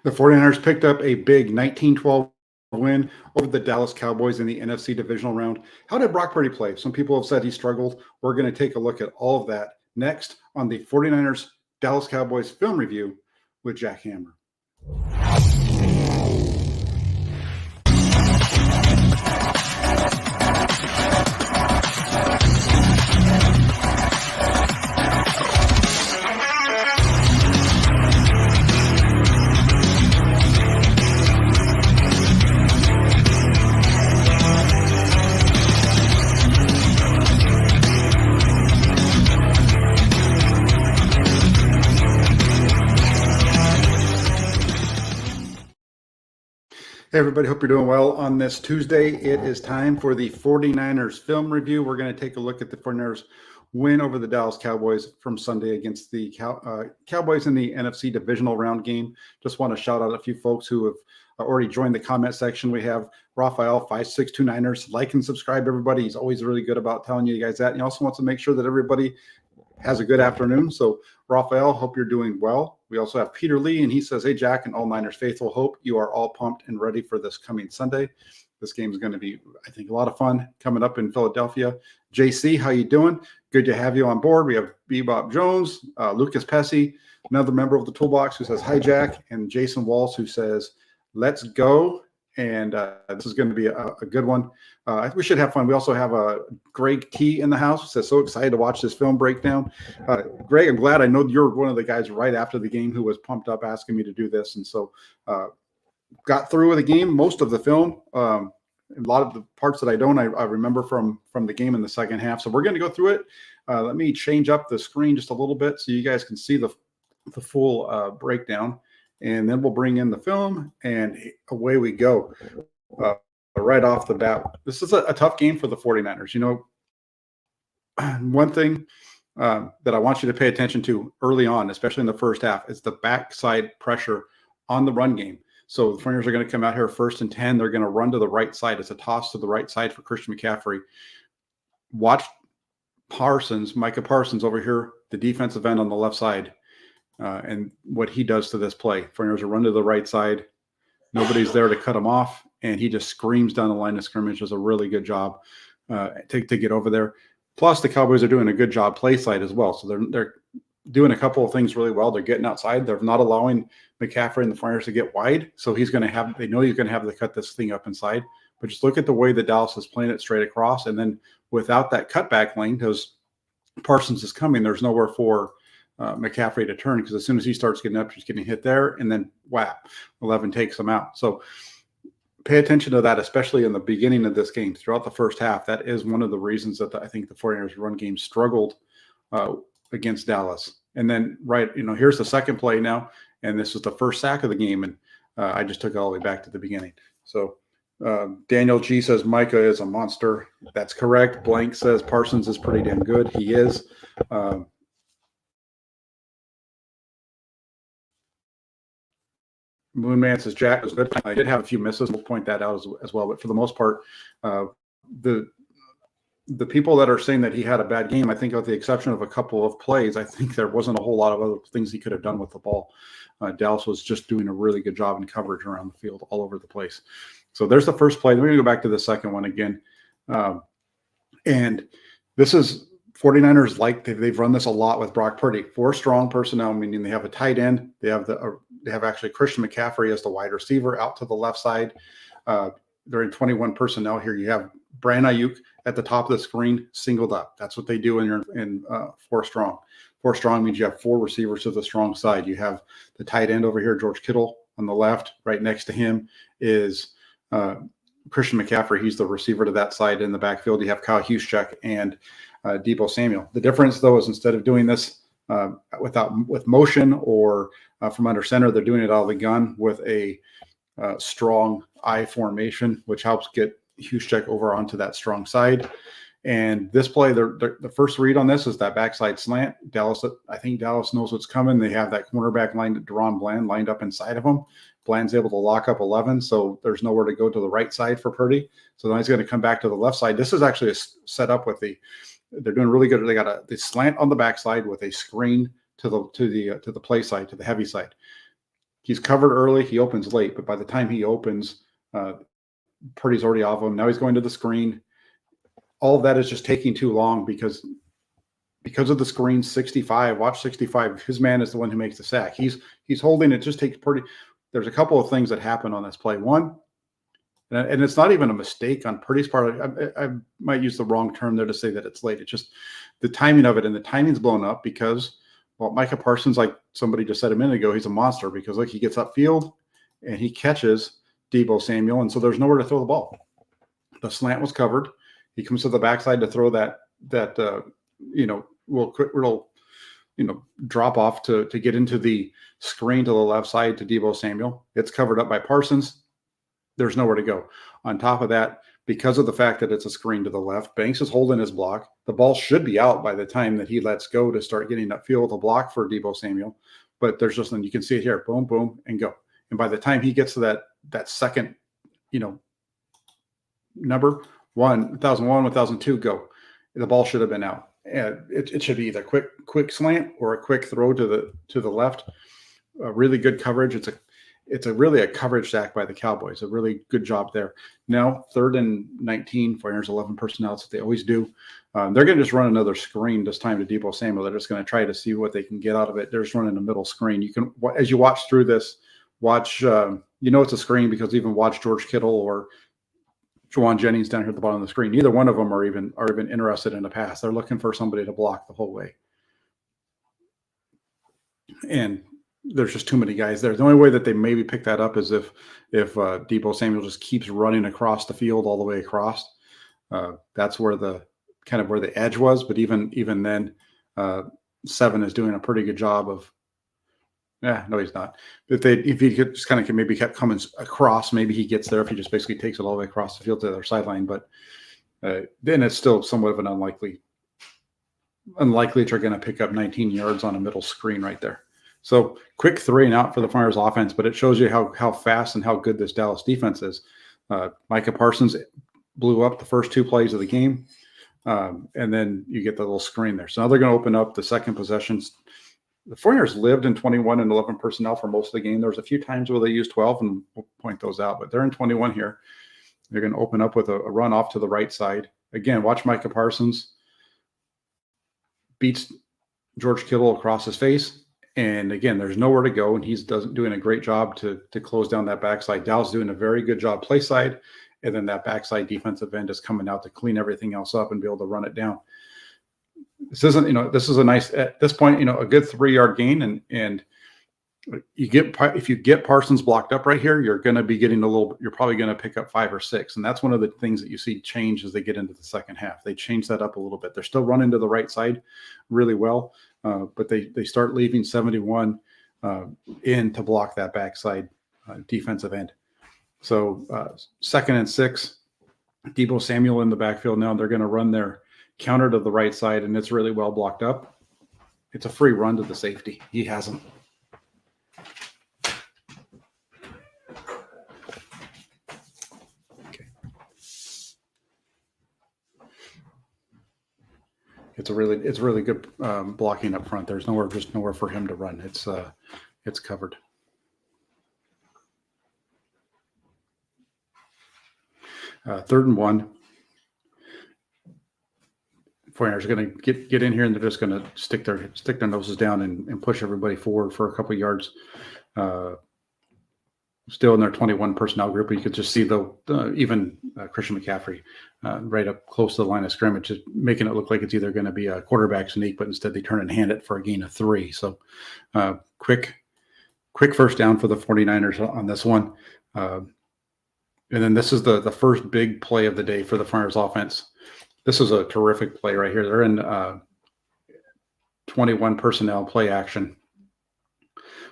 The 49ers picked up a big 19-12 win over the Dallas Cowboys in the NFC Divisional Round. How did Brock Purdy play? Some people have said he struggled. We're going to take a look at all of that next on the 49ers Dallas Cowboys film review with Jack Hammer. Hey, everybody. Hope you're doing well on this Tuesday. It is time for the 49ers film review. We're going to take a look at the 49ers win over the Dallas Cowboys from Sunday against the Cowboys in the NFC Divisional Round game. Just want to shout out a few folks who have already joined the comment section. We have Raphael 5629ers. Like and subscribe, everybody. He's always really good about telling you guys that. And he also wants to make sure that everybody has a good afternoon. So, Raphael, hope you're doing well. We also have Peter Lee, and he says, hey, Jack and all Niners faithful, hope you are all pumped and ready for this coming Sunday. This game is going to be, I think, a lot of fun coming up in Philadelphia. JC, how you doing? Good to have you on board. We have Bebop Jones, Lucas Pesci, another member of the Toolbox who says, hi, Jack, and Jason Walls who says, let's go. And this is going to be a good one. We should have fun. We also have Greg Key in the house who says, so excited to watch this film breakdown. Greg, I'm glad. I know you're one of the guys right after the game who was pumped up asking me to do this. And so got through with the game, most of the film. A lot of the parts that I don't, I remember from the game in the second half. So we're going to go through it. Let me change up the screen just a little bit so you guys can see the full breakdown. And then we'll bring in the film, and away we go. Right off the bat, this is a tough game for the 49ers. You know, one thing that I want you to pay attention to early on, especially in the first half, is the backside pressure on the run game. So the 49ers are going to come out here 1st and 10. They're going to run to the right side. It's a toss to the right side for Christian McCaffrey. Watch Micah Parsons over here, the defensive end on the left side. And what he does to this play. 49ers will run to the right side. Nobody's there to cut him off, and he just screams down the line of scrimmage. Does a really good job to get over there. Plus, the Cowboys are doing a good job play side as well. So they're doing a couple of things really well. They're getting outside. They're not allowing McCaffrey and the 49ers to get wide. So they know he's going to have to cut this thing up inside. But just look at the way that Dallas is playing it straight across. And then without that cutback lane, because Parsons is coming, there's nowhere for McCaffrey to turn, because as soon as he starts getting up, he's getting hit there, and then whap, 11 takes him out. So pay attention to that, especially in the beginning of this game. Throughout the first half, that is one of the reasons that I think the 49ers run game struggled against Dallas. And then, here's the second play now, and this is the first sack of the game, and I just took it all the way back to the beginning. So Daniel G says Micah is a monster. That's correct. Blank says Parsons is pretty damn good. He is. Moonman says Jack was good. I did have a few misses. We'll point that out as well. But for the most part, the people that are saying that he had a bad game, I think with the exception of a couple of plays, I think there wasn't a whole lot of other things he could have done with the ball. Dallas was just doing a really good job in coverage around the field all over the place. So there's the first play. We're going to go back to the second one again. And this is 49ers they've run this a lot with Brock Purdy. 4 strong personnel, meaning they have a tight end. They have actually Christian McCaffrey as the wide receiver out to the left side. They're in 21 personnel here. You have Brandon Ayuk at the top of the screen, singled up. That's what they do in 4 strong. 4 strong means you have 4 receivers to the strong side. You have the tight end over here, George Kittle on the left. Right next to him is Christian McCaffrey. He's the receiver to that side. In the backfield, you have Kyle Juszczyk and Deebo Samuel. The difference, though, is instead of doing this with motion or from under center, they're doing it out of the gun with a strong I formation, which helps get Juszczyk over onto that strong side. And this play, the first read on this is that backside slant. I think Dallas knows what's coming. They have that cornerback line, Deron Bland, lined up inside of him. Bland's able to lock up 11, so there's nowhere to go to the right side for Purdy. So then he's going to come back to the left side. This is actually set up with they're doing really good. They got the slant on the backside with a screen to the play side, to the heavy side. he's covered early. He opens late, but by the time he opens, Purdy's already off him. Now he's going to the screen. All of that is just taking too long because of the screen. 65, watch 65. His man is the one who makes the sack. He's holding it. Just takes Purdy. There's a couple of things that happen on this play. One, and it's not even a mistake on Purdy's part. I might use the wrong term there to say that it's late. It's just the timing of it, and the timing's blown up because, well, Micah Parsons, like somebody just said a minute ago, he's a monster because look, he gets upfield and he catches Deebo Samuel, and so there's nowhere to throw the ball. The slant was covered. He comes to the backside to throw that will drop off to get into the screen to the left side to Deebo Samuel. It's covered up by Parsons. There's nowhere to go. On top of that, because of the fact that it's a screen to the left, Banks is holding his block. The ball should be out by the time that he lets go to start getting upfield, a block for Deebo Samuel. But there's just, and you can see it here, boom, boom, and go. And by the time he gets to that second, number 1001, 1002, go. The ball should have been out. And it should be either quick slant or a quick throw to the left. Really good coverage. It's really a coverage sack by the Cowboys. A really good job there. Now 3rd and 19, 49ers 11 personnel. That's what they always do. They're going to just run another screen this time to Deebo Samuel. They're just going to try to see what they can get out of it. They're just running a middle screen. You can, as you watch through this, it's a screen because even watch George Kittle or Juwan Jennings down here at the bottom of the screen. Neither one of them are even interested in a pass. They're looking for somebody to block the whole way. And there's just too many guys there. The only way that they maybe pick that up is if Deebo Samuel just keeps running across the field all the way across. That's where the edge was. But even then, 7 is doing a pretty good job of. Yeah, no, he's not. If he could just kind of maybe kept coming across, maybe he gets there if he just basically takes it all the way across the field to the other sideline. But then it's still somewhat of an unlikely that you're going to pick up 19 yards on a middle screen right there. So quick 3 and out for the Flyers offense, but it shows you how fast and how good this Dallas defense is. Micah Parsons blew up the first 2 plays of the game, and then you get the little screen there. So now they're going to open up the second possessions. The 49ers lived in 21 and 11 personnel for most of the game. There was a few times where they used 12, and we'll point those out, but they're in 21 here. They're going to open up with a run off to the right side. Again, watch Micah Parsons beats George Kittle across his face. And again, there's nowhere to go, and he's doing a great job to close down that backside. Dallas doing a very good job play side, and then that backside defensive end is coming out to clean everything else up and be able to run it down. This isn't, this is a nice, at this point, a good 3-yard gain. And if you get Parsons blocked up right here, you're going to be getting you're probably going to pick up 5 or 6. And that's one of the things that you see change as they get into the second half. They change that up a little bit. They're still running to the right side really well, but they start leaving 71 in to block that backside defensive end. So 2nd and 6, Deebo Samuel in the backfield. Now they're going to run their counter to the right side, and it's really well blocked up. It's a free run to the safety. He hasn't. Okay. It's really good blocking up front. There's nowhere for him to run. It's covered. Third and 1. 49ers are going to get in here, and they're just going to stick their noses down and push everybody forward for a couple of yards. Still in their 21 personnel group, but you could just see even Christian McCaffrey right up close to the line of scrimmage, just making it look like it's either going to be a quarterback sneak, but instead they turn and hand it for a gain of 3. So quick first down for the 49ers on this one. And then this is the first big play of the day for the 49ers offense. This is a terrific play right here. They're in 21 personnel play action.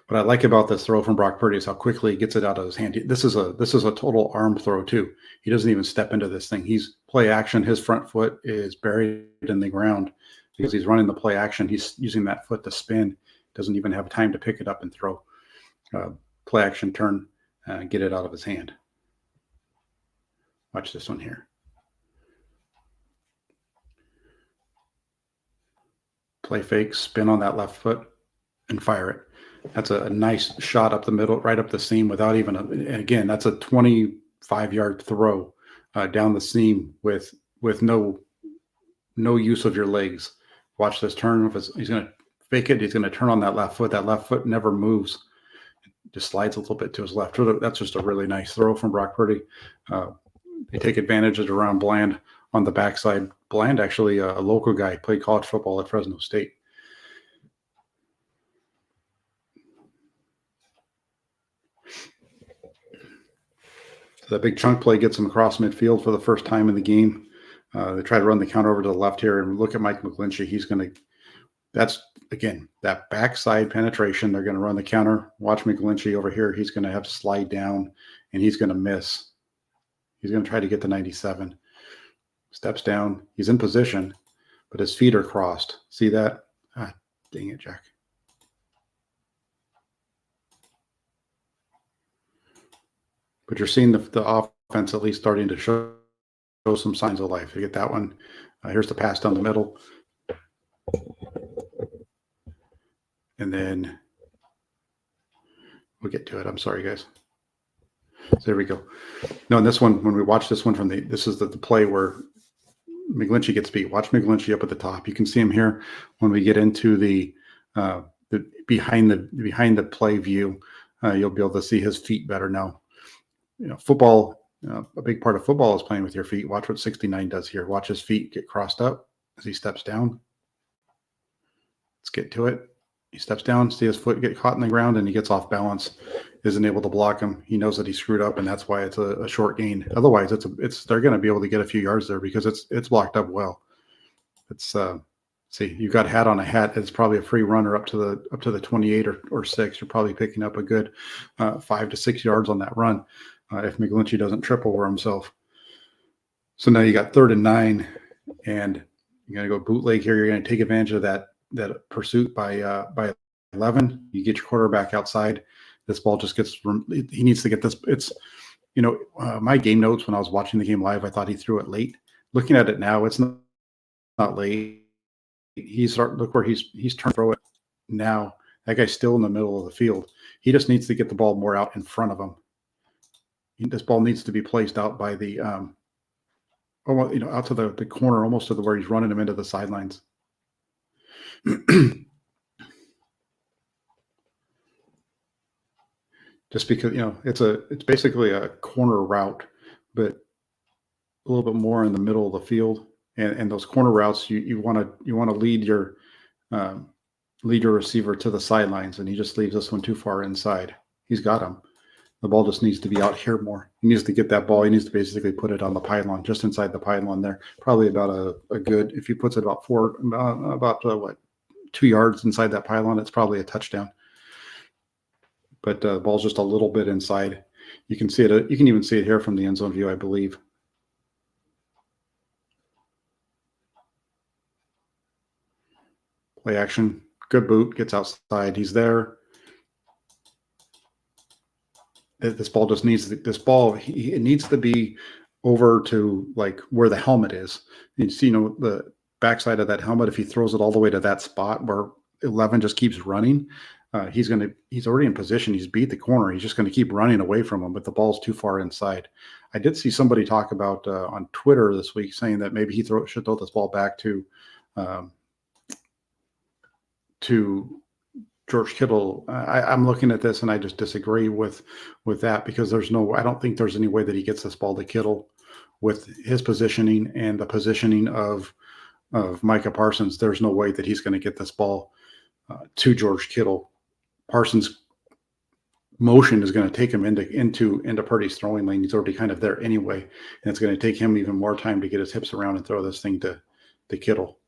What I like about this throw from Brock Purdy is how quickly he gets it out of his hand. This is a total arm throw too. He doesn't even step into this thing. He's play action. His front foot is buried in the ground because he's running the play action. He's using that foot to spin. Doesn't even have time to pick it up and throw. Play action turn, get it out of his hand. Watch this one here. Play fake, spin on that left foot, and fire it. That's a nice shot up the middle, right up the seam without even and again, that's a 25-yard throw down the seam with no use of your legs. Watch this turn. He's going to fake it. He's going to turn on that left foot. That left foot never moves. Just slides a little bit to his left. That's just a really nice throw from Brock Purdy. They take advantage of it around Bland on the backside. Bland, actually a local guy, played college football at Fresno State. So that big chunk play gets him across midfield for the first time in the game. They try to run the counter over to the left here, and look at Mike McGlinchey. He's going to – that's, again, that backside penetration. They're going to run the counter. Watch McGlinchey over here. He's going to have to slide down, and he's going to miss. He's going to try to get to 97. Steps down. He's in position, but his feet are crossed. See that? Ah, dang it, Jack. But you're seeing the offense at least starting to show some signs of life. You get that one. Here's the pass down the middle. And then we'll get to it. I'm sorry, guys. So there we go. No, and this one, when we watch this one from this is the play where McGlinchey gets beat. Watch McGlinchey up at the top. You can see him here when we get into the behind the play view. You'll be able to see his feet better now. You know, football, a big part of football is playing with your feet. Watch what 69 does here. Watch his feet get crossed up as he steps down. Let's get to it. He steps down, see his foot get caught in the ground, and he gets off balance. Isn't able to block him. He knows that he screwed up, and that's why it's a short gain. Otherwise, they're going to be able to get a few yards there because it's blocked up well. It's see, you've got hat on a hat. It's probably a free runner up to the 28 or 6. You're probably picking up a good 5 to 6 yards on that run if McGlinchey doesn't trip over himself. So now you got 3rd and 9, and you're going to go bootleg here. You're going to take advantage of that pursuit by 11. You get your quarterback outside. This ball just gets. He needs to get this. It's, my game notes when I was watching the game live, I thought he threw it late. Looking at it now, it's not late. Look where he's trying to throw it now. That guy's still in the middle of the field. He just needs to get the ball more out in front of him. This ball needs to be placed out by the out to the corner, almost to where he's running him into the sidelines. Just because it's basically a corner route, but a little bit more in the middle of the field. And those corner routes, you want to lead your receiver to the sidelines, and he just leaves this one too far inside. He's got him. The ball just needs to be out here more. He needs to get that ball. He needs to basically put it on the pylon, just inside the pylon there. Probably about a good, if he puts it about 2 yards inside that pylon, it's probably a touchdown. But the ball's just a little bit inside. You can see it. You can even see it here from the end zone view, I believe. Play action. Good boot. Gets outside. He's there. This ball just needs it needs to be over to like where the helmet is. You see, the backside of that helmet. If he throws it all the way to that spot where 11 just keeps running, he's already in position. He's beat the corner. He's just going to keep running away from him, but the ball's too far inside. I did see somebody talk about on Twitter this week saying that maybe he should throw this ball back to George Kittle. I'm looking at this and I just disagree with that because I don't think there's any way that he gets this ball to Kittle with his positioning and the positioning of Micah Parsons. There's no way that he's going to get this ball to George Kittle. Parsons' motion is going to take him into Purdy's throwing lane. He's already kind of there anyway, and it's going to take him even more time to get his hips around and throw this thing to Kittle.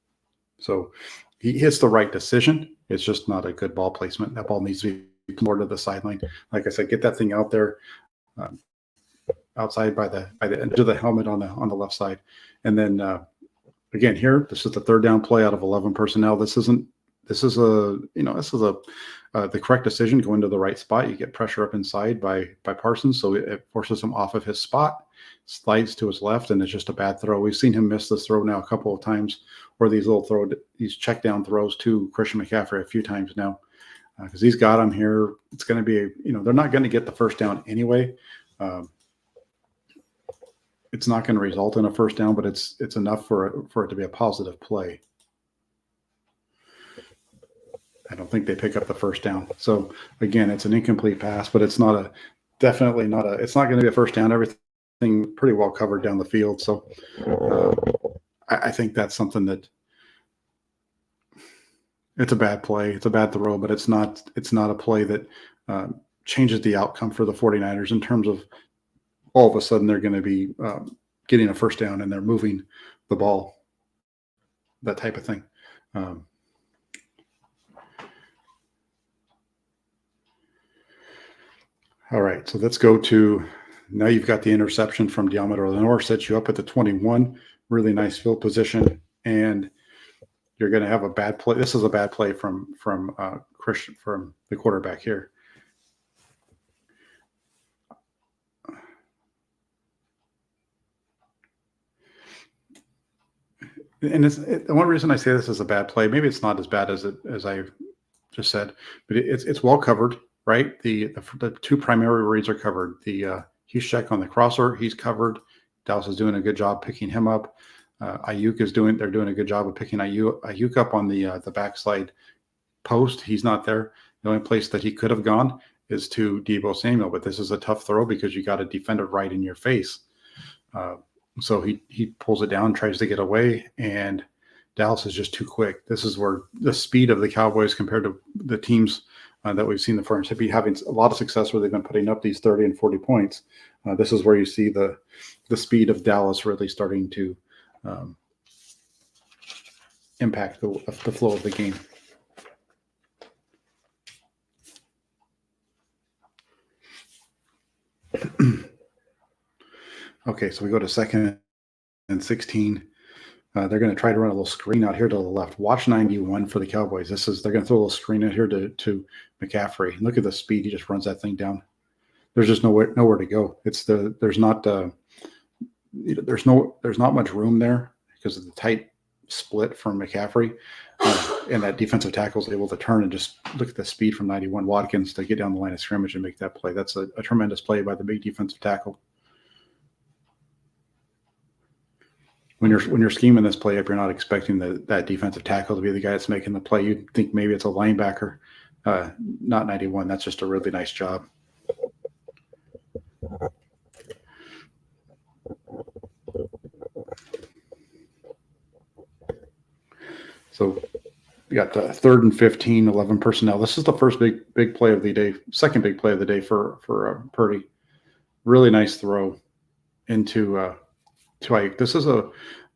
So he hits the right decision. It's just not a good ball placement. That ball needs to be more to the sideline. Like I said, get that thing out there, outside by the edge of the helmet on the left side, and then again here, this is the 3rd down play out of 11 personnel. This is the correct decision. Go into the right spot. You get pressure up inside by Parsons, so it forces him off of his spot, slides to his left, and it's just a bad throw. We've seen him miss this throw now a couple of times, or these check down throws to Christian McCaffrey a few times now. because he's got them here. It's going to be, they're not going to get the first down anyway. It's not going to result in a first down, but it's enough for it to be a positive play. I don't think they pick up the first down. So again, it's an incomplete pass, but it's not it's not going to be a first down. Everything pretty well covered down the field. So I think that's something that it's a bad play. It's a bad throw, but it's not a play that changes the outcome for the 49ers in terms of all of a sudden they're going to be getting a first down and they're moving the ball, that type of thing. All right, so let's go to, now you've got the interception from Diameter Lenore, sets you up at the 21, really nice field position, and you're going to have a bad play. This is a bad play from Christian, from the quarterback here. And the one reason I say this is a bad play, maybe it's not as bad as I just said, but it's well covered. Right, the two primary reads are covered. The Huschek on the crosser, he's covered. Dallas is doing a good job picking him up. They're doing a good job of picking Ayuk up on the backside post. He's not there. The only place that he could have gone is to Deebo Samuel, but this is a tough throw because you got a defender right in your face. So he pulls it down, tries to get away, and Dallas is just too quick. This is where the speed of the Cowboys compared to the teams that we've seen the firms be having a lot of success where they've been putting up these 30 and 40 points. This is where you see the speed of Dallas really starting to impact the flow of the game. Okay, so we go to 2nd and 16. They're going to try to run a little screen out here to the left. Watch 91 for the Cowboys. They're going to throw a little screen out here to McCaffrey. Look at the speed. He just runs that thing down. There's just nowhere to go. There's not much room there because of the tight split from McCaffrey. And that defensive tackle is able to turn and just look at the speed from 91 Watkins to get down the line of scrimmage and make that play. That's a tremendous play by the big defensive tackle. When you're scheming this play up, you're not expecting that defensive tackle to be the guy that's making the play. You'd think maybe it's a linebacker, not 91. That's just a really nice job. So we got the 3rd and 15, 11 personnel. This is the first big play of the day, second big play of the day for Purdy. Really nice throw into Ayuk. This is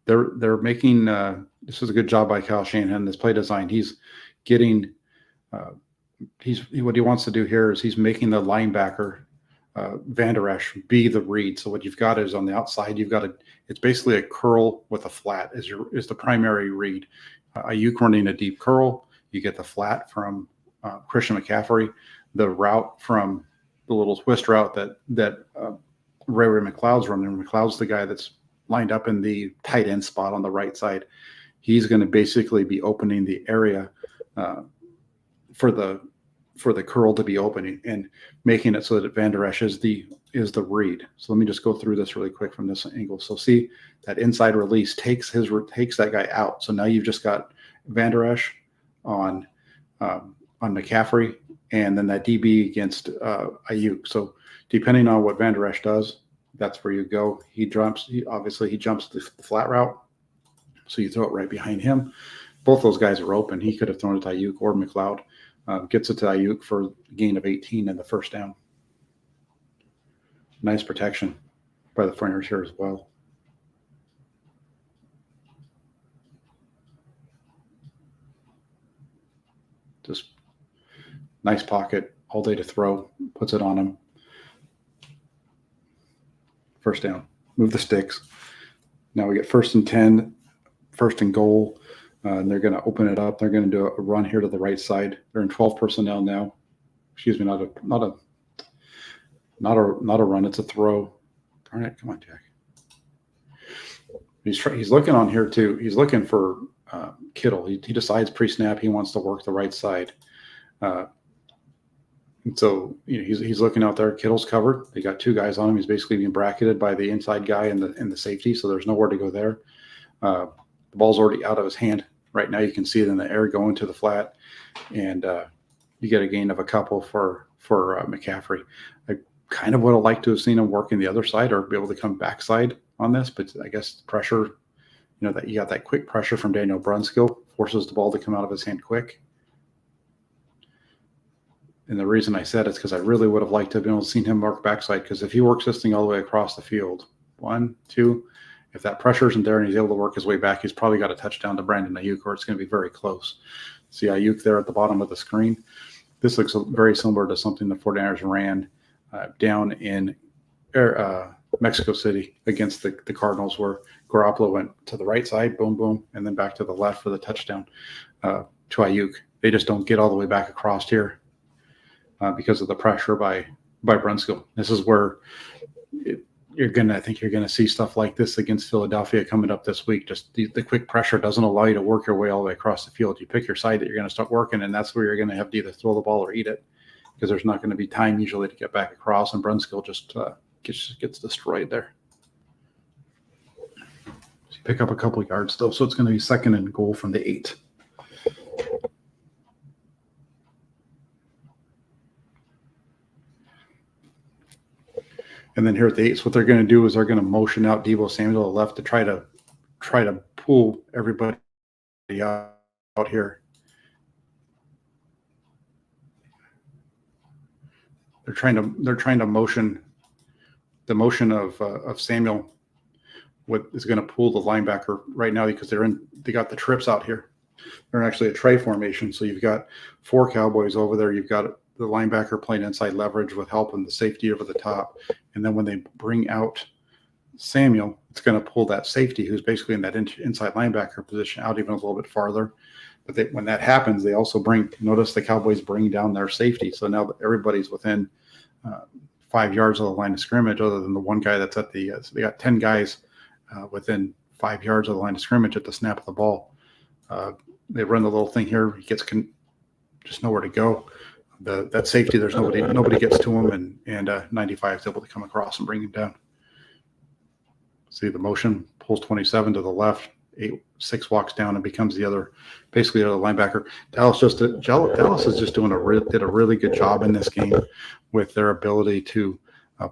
they're making this is a good job by Kyle Shanahan. This play design, he's getting what he wants to do here is he's making the linebacker Van Der Esch be the read. So what you've got is on the outside, it's basically a curl with a flat is the primary read. Ayuk running a deep curl, you get the flat from Christian McCaffrey, the route from the little twist route that Ray McLeod's running. McLeod's the guy that's lined up in the tight end spot on the right side. He's going to basically be opening the area for the curl to be opening and making it so that Van Der Esch is the read. So let me just go through this really quick from this angle. So see that inside release takes that guy out. So now you've just got Van Der Esch on McCaffrey, and then that DB against Ayuk. So depending on what Van Der Esch does, that's where you go. He jumps the flat route, so you throw it right behind him. Both those guys are open. He could have thrown it to Ayuk or McLeod. Gets it to Ayuk for a gain of 18 and the first down. Nice protection by the fronters here as well. Just nice pocket, all day to throw, puts it on him. First down. Move the sticks. Now we get 1st and 10, 1st and goal. And they're going to open it up. They're going to do a run here to the right side. They're in 12 personnel now. Excuse me, not a run. It's a throw. Darn it! Come on, Jack. He's looking on here too. He's looking for Kittle. He decides pre-snap he wants to work the right side. And so he's looking out there. Kittle's covered. They got two guys on him. He's basically being bracketed by the inside guy and the safety. So there's nowhere to go there. The ball's already out of his hand. Right now you can see it in the air going to the flat, and you get a gain of a couple for McCaffrey. I kind of would have liked to have seen him working the other side or be able to come backside on this, but I guess pressure, that you got that quick pressure from Daniel Brunskill forces the ball to come out of his hand quick. And the reason I said it's because I really would have liked to have been able to see him work backside, because if he works this thing all the way across the field, 1, 2, if that pressure isn't there and he's able to work his way back, he's probably got a touchdown to Brandon Ayuk, or it's going to be very close. See Ayuk there at the bottom of the screen. This looks very similar to something the 49ers ran down in Mexico City against the Cardinals, where Garoppolo went to the right side, boom, boom, and then back to the left for the touchdown to Ayuk. They just don't get all the way back across here because of the pressure by Brunskill. This is where I think you're gonna see stuff like this against Philadelphia coming up this week. Just the quick pressure doesn't allow you to work your way all the way across the field. You pick your side that you're going to start working, and that's where you're going to have to either throw the ball or eat it, because there's not going to be time usually to get back across, and Brunskill just gets destroyed there. So you pick up a couple yards though, so it's going to be 2nd and goal from the 8. And then here at the 8, what they're going to do is they're going to motion out Deebo Samuel to the left to try to pull everybody out here. They're trying to motion the motion of Samuel. What is going to pull the linebacker right now, because they got the trips out here. They're in actually a tray formation, so you've got 4 Cowboys over there. You've got the linebacker playing inside leverage with helping the safety over the top. And then when they bring out Samuel, it's going to pull that safety, who's basically in that inside linebacker position, out even a little bit farther. But when that happens, they also notice the Cowboys bring down their safety. So now everybody's within 5 yards of the line of scrimmage, other than the one guy that's at the so they got 10 guys within 5 yards of the line of scrimmage at the snap of the ball. They run the little thing here. He gets just nowhere to go. That safety, there's nobody gets to him, and 95 is able to come across and bring him down. See the motion, pulls 27 to the left, 6 walks down and becomes basically the other linebacker. Dallas is just did a really good job in this game with their ability to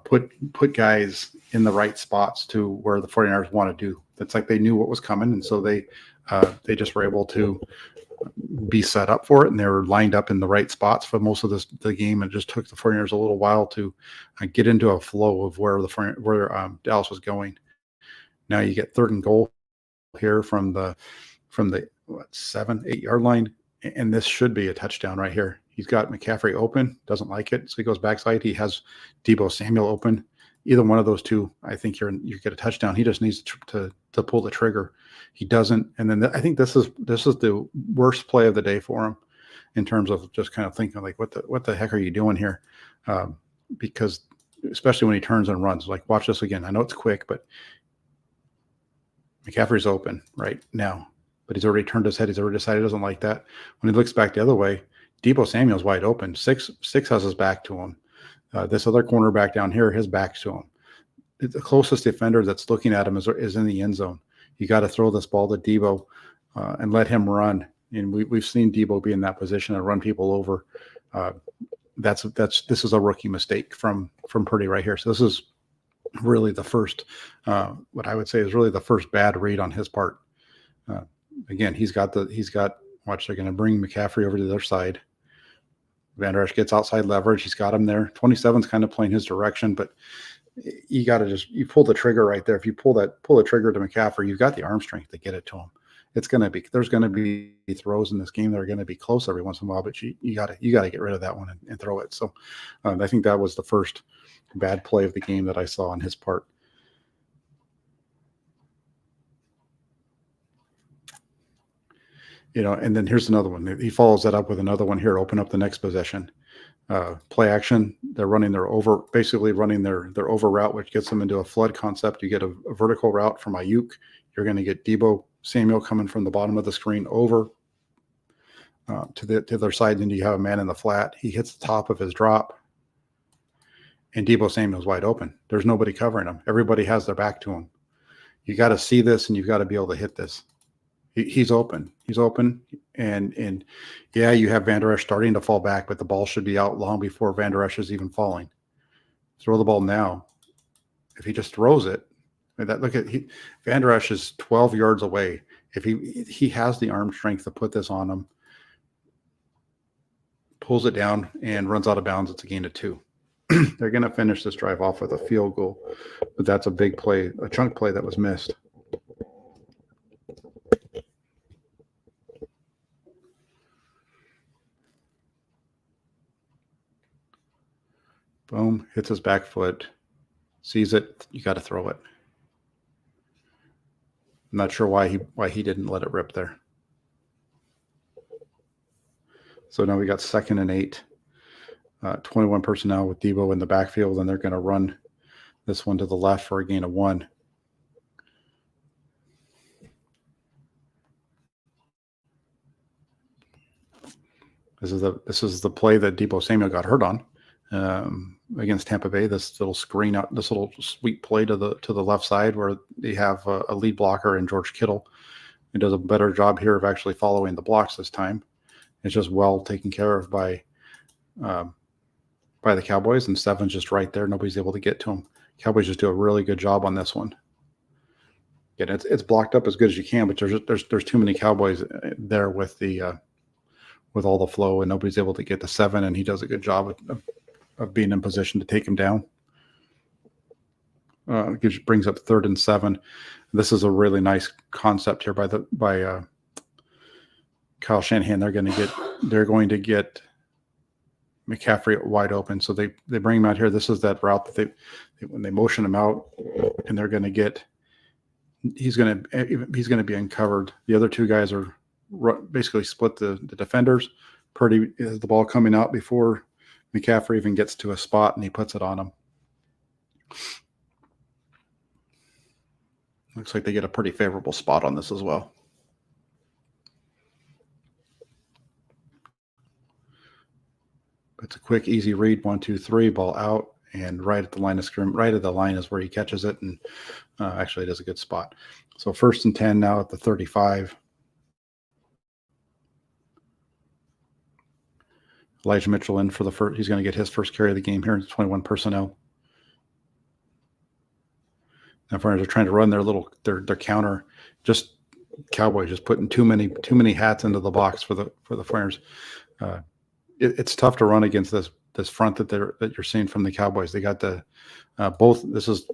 put guys in the right spots to where the 49ers want to do. It's like they knew what was coming, and so they just were able to be set up for it, and they were lined up in the right spots for most of the game. And it just took the 49ers a little while to get into a flow of where Dallas was going. Now you get 3rd and goal here from the 7-8 yard line, and this should be a touchdown right here. He's got McCaffrey open, doesn't like it, so he goes backside. He has Deebo Samuel open. Either one of those two, I think you get a touchdown. He just needs to pull the trigger. He doesn't, and then I think this is the worst play of the day for him, in terms of just kind of thinking like, what the heck are you doing here? Because especially when he turns and runs, like watch this again. I know it's quick, but McCaffrey's open right now, but he's already turned his head. He's already decided he doesn't like that. When he looks back the other way, Deebo Samuel's wide open. Six has his back to him. This other cornerback down here, his back's to him. The closest defender that's looking at him is in the end zone. You got to throw this ball to Deebo and let him run. And we've seen Deebo be in that position and run people over. This is a rookie mistake from Purdy right here. So this is really the first, what I would say is really the first bad read on his part. Again, he's got watch, they're going to bring McCaffrey over to the other side. Van Der Esch gets outside leverage. He's got him there. 27's kind of playing his direction, but you got to you pull the trigger right there. If you pull the trigger to McCaffrey, you've got the arm strength to get it to him. There's going to be throws in this game that are going to be close every once in a while, but you got to get rid of that one and throw it. So I think that was the first bad play of the game that I saw on his part. And then here's another one. He follows that up with another one here. Open up the next possession. Play action. They're running their over route, which gets them into a flood concept. You get a vertical route from Ayuk. You're going to get Deebo Samuel coming from the bottom of the screen over. to the other side, and you have a man in the flat. He hits the top of his drop, and Deebo Samuel's wide open. There's nobody covering him. Everybody has their back to him. You got to see this, and you've got to be able to hit this. He's open. He's open, and yeah, you have Van Der Esch starting to fall back, but the ball should be out long before Van Der Esch is even falling. Throw the ball now. If he just throws it, Van Der Esch is 12 yards away. If he has the arm strength to put this on him, pulls it down and runs out of bounds, it's a gain of 2. They're going to finish this drive off with a field goal, but that's a big play, a chunk play that was missed. Boom, hits his back foot, sees it, you got to throw it. I'm not sure why he didn't let it rip there. So now we got 2nd and 8, 21 personnel with Deebo in the backfield, and they're going to run this one to the left for a gain of 1. This is the play that Deebo Samuel got hurt on against Tampa Bay. This little screen out, this little sweep play to the left side where they have a lead blocker in George Kittle. He does a better job here of actually following the blocks this time. It's just well taken care of by the Cowboys, and Stefan's just right there. Nobody's able to get to him. Cowboys just do a really good job on this one. Again, it's blocked up as good as you can, but there's too many Cowboys there with all the flow, and nobody's able to get to 7, and he does a good job of being in position to take him down. Brings up 3rd and 7. This is a really nice concept here by Kyle Shanahan. They're going to get McCaffrey wide open, so they bring him out here. This is that route that when they motion him out, and they're going to get. He's going to be uncovered. The other 2 guys are basically split the defenders. Purdy has the ball coming out before McCaffrey even gets to a spot, and he puts it on him. Looks like they get a pretty favorable spot on this as well. It's a quick, easy read. 1, 2, 3, ball out, and right at the line of scrim, right at the line is where he catches it, and actually does a good spot. So 1st and 10 now at the 35. Elijah Mitchell in for the first. He's going to get his first carry of the game here. It's 21 personnel. Now, Foreigners are trying to run their counter. Just Cowboys just putting too many hats into the box for the Foreigners. It's tough to run against this front that you're seeing from the Cowboys. They got the both. This is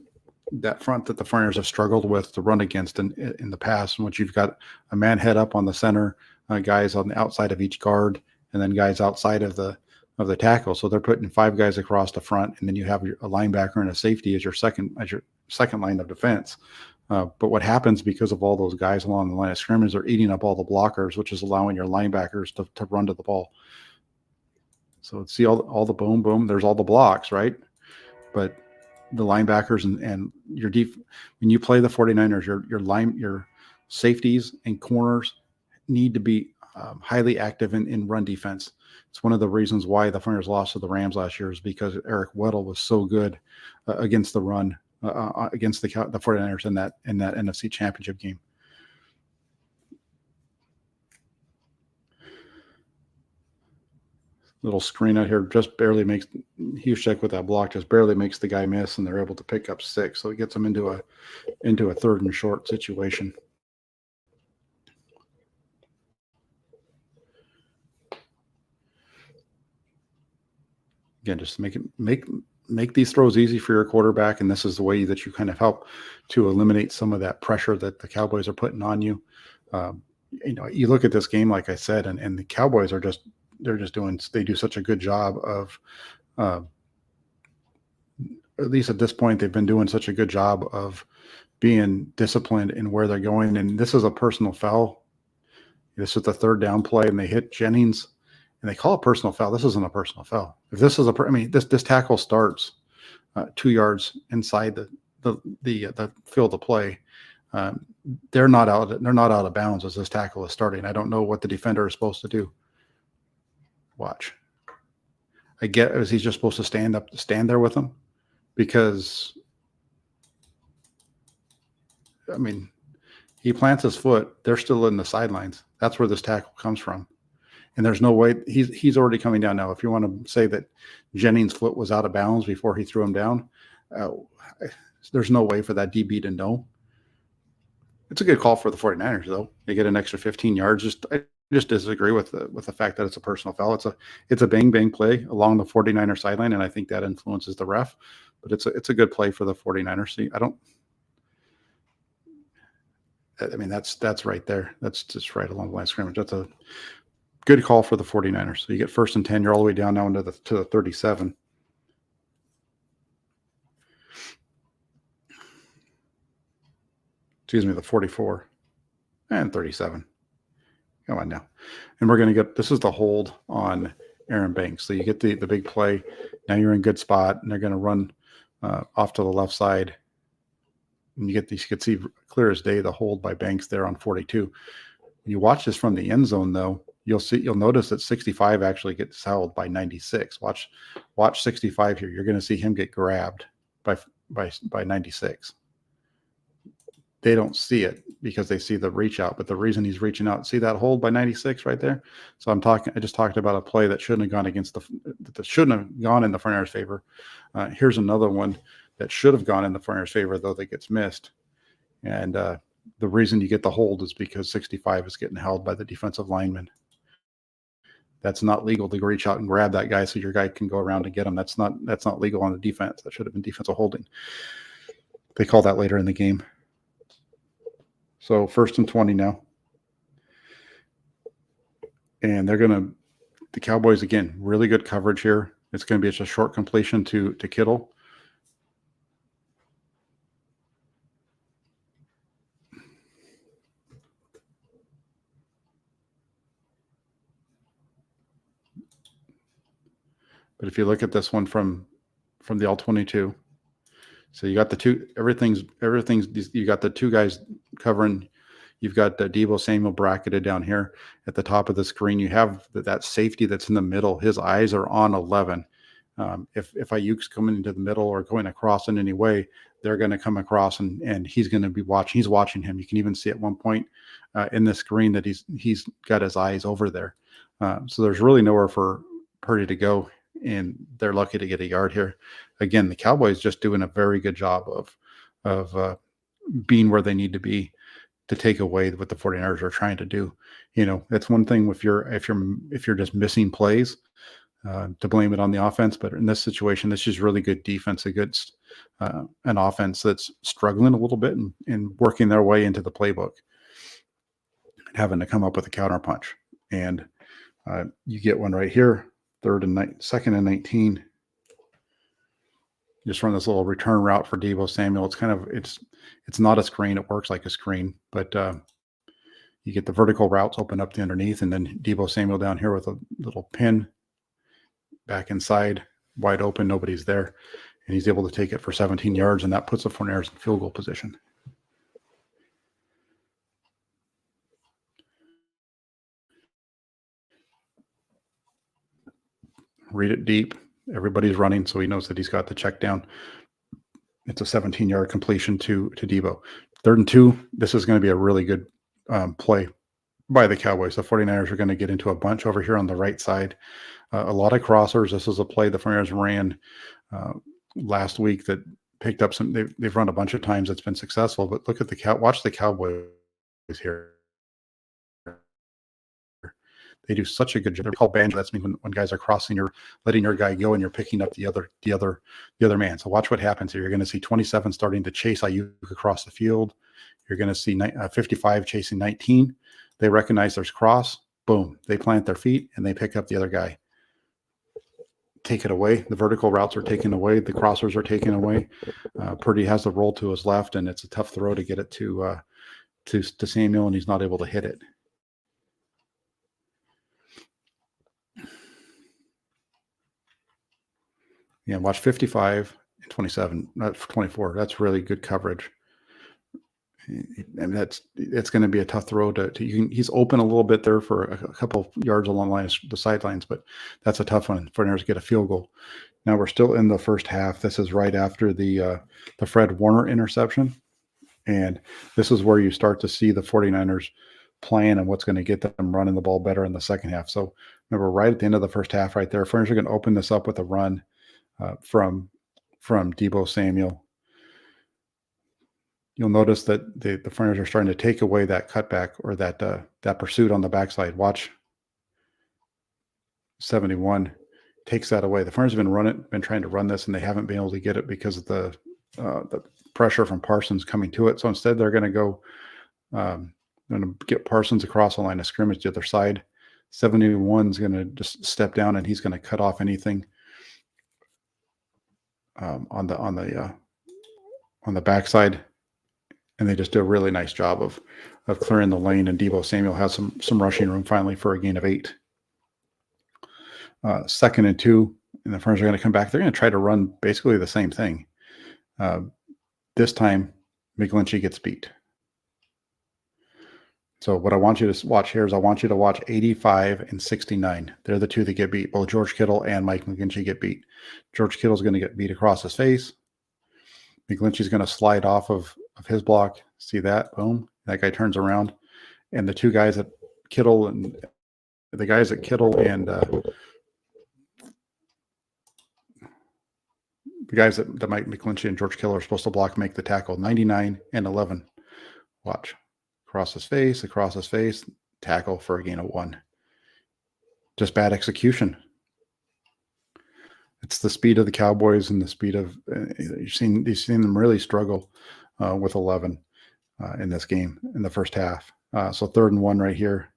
that front that the Foreigners have struggled with to run against in the past, in which you've got a man head up on the center, guys on the outside of each guard, and then guys outside of the tackle. So they're putting 5 guys across the front, and then you have a linebacker and a safety as your second line of defense. But what happens because of all those guys along the line of scrimmage, they're eating up all the blockers, which is allowing your linebackers to run to the ball. So see all the boom, boom. There's all the blocks, right? But the linebackers and your when you play the 49ers, your safeties and corners need to be highly active in run defense. It's one of the reasons why the 49ers lost to the Rams last year, is because Eric Weddle was so good against the run against the 49ers in that NFC Championship game. Little screen out here just barely makes Hushek with that block, just barely makes the guy miss, and they're able to pick up 6. So it gets them into a 3rd and short situation. Again, just make these throws easy for your quarterback, and this is the way that you kind of help to eliminate some of that pressure that the Cowboys are putting on you. You look at this game, like I said, and the Cowboys are they do such a good job of, at least at this point, they've been doing such a good job of being disciplined in where they're going. And this is a personal foul. This is the 3rd down play, and they hit Jennings, and they call it personal foul. This isn't a personal foul. If this is this tackle starts 2 yards inside the field of play. They're not out of bounds as this tackle is starting. I don't know what the defender is supposed to do. Watch. I get is he's just supposed to stand there with him because, I mean, he plants his foot. They're still in the sidelines. That's where this tackle comes from. And there's no way he's already coming down now. If you want to say that Jennings' foot was out of bounds before he threw him down, there's no way for that DB to know. It's a good call for the 49ers, though. They get an extra 15 yards. I just disagree with the fact that it's a personal foul. It's a bang play along the 49er sideline, and I think that influences the ref. But it's a good play for the 49ers. See, that's right there. That's just right along the line of scrimmage. That's a good call for the 49ers. So you get 1st and 10. You're all the way down now to the 37. Excuse me, the 44 and 37. Come on now. And we're going to get, this is the hold on Aaron Banks. So you get the big play. Now you're in good spot, and they're going to run off to the left side. And you could see clear as day the hold by Banks there on 42. When you watch this from the end zone, though, you'll notice that 65 actually gets held by 96. Watch 65 here. You're going to see him get grabbed by 96. They don't see it because they see the reach out, but the reason he's reaching out, see that hold by 96 right there? So I just talked about a play that shouldn't have gone that shouldn't have gone in the 49ers' favor. Here's another one that should have gone in the 49ers' favor, though, that gets missed. And the reason you get the hold is because 65 is getting held by the defensive lineman. That's not legal to reach out and grab that guy so your guy can go around and get him. That's not legal on the defense. That should have been defensive holding. They call that later in the game. So 1st and 20 now. And the Cowboys, again, really good coverage here. It's going to be just a short completion to Kittle. But if you look at this one from the all-22, so you got the two, everything's you got the two guys covering. You've got Deebo Samuel bracketed down here at the top of the screen. You have that safety that's in the middle. His eyes are on 11. If Ayuk's coming into the middle or going across in any way, they're going to come across and he's going to be watching. He's watching him. You can even see at one point in the screen that he's got his eyes over there. So there's really nowhere for Purdy to go, and they're lucky to get a yard here. Again, the Cowboys just doing a very good job of being where they need to be to take away what the 49ers are trying to do. That's one thing if you're just missing plays, to blame it on the offense. But in this situation, this is really good defense against an offense that's struggling a little bit and working their way into the playbook and having to come up with a counter punch. And you get one right here, 2nd and 19. Just run this little return route for Deebo Samuel. It's not a screen. It works like a screen, but you get the vertical routes open up the underneath, and then Deebo Samuel down here with a little pin back inside, wide open. Nobody's there, and he's able to take it for 17 yards, and that puts the 49ers in field goal position. Read it deep. Everybody's running, so he knows that he's got the check down. It's a 17-yard completion to Deebo. 3rd and 2. This is going to be a really good play by the Cowboys. The 49ers are going to get into a bunch over here on the right side. A lot of crossers. This is a play the 49ers ran last week that picked up some. They've run a bunch of times. It's been successful. But look at watch the Cowboys here. They do such a good job. They're called banjo. That's when guys are crossing, you're letting your guy go and you're picking up the other man. So watch what happens here. You're going to see 27 starting to chase Ayuk across the field. You're going to see 55 chasing 19. They recognize there's cross. Boom. They plant their feet and they pick up the other guy. Take it away. The vertical routes are taken away. The crossers are taken away. Purdy has the roll to his left, and it's a tough throw to get it to Samuel, and he's not able to hit it. Yeah, watch 55 and 27, not 24. That's really good coverage. And it's going to be a tough throw he's open a little bit there for a couple yards along the sidelines, but that's a tough one for Niners to get a field goal. Now we're still in the first half. This is right after the Fred Warner interception. And this is where you start to see the 49ers playing and what's going to get them running the ball better in the second half. So remember, right at the end of the first half right there, 49ers are going to open this up with a run from Deebo Samuel. You'll notice that the 49ers are starting to take away that cutback or that pursuit on the backside. Watch 71 takes that away. The 49ers have been trying to run this, and they haven't been able to get it because of the pressure from Parsons coming to it. So instead, they're going to go going to get Parsons across the line of scrimmage to the other side. 71's going to just step down, and he's going to cut off anything on the backside. And they just do a really nice job of clearing the lane. And Deebo Samuel has some rushing room finally for a gain of 8. 2nd and 2, and the 49ers are going to come back. They're going to try to run basically the same thing. This time, McGlinchey gets beat. So what I want you to watch here is I want you to watch 85 and 69. They're the two that get beat. Both George Kittle and Mike McGlinchey get beat. George Kittle's going to get beat across his face. McGlinchey's going to slide off of his block. See that? Boom. That guy turns around. And the two guys that Kittle and the guys that Mike McGlinchey and George Kittle are supposed to block make the tackle. 99 and 11. Watch. Across his face, tackle for a gain of 1. Just bad execution. It's the speed of the Cowboys and the speed of you've seen them really struggle with 11 in this game in the first half. So 3rd and 1 right here.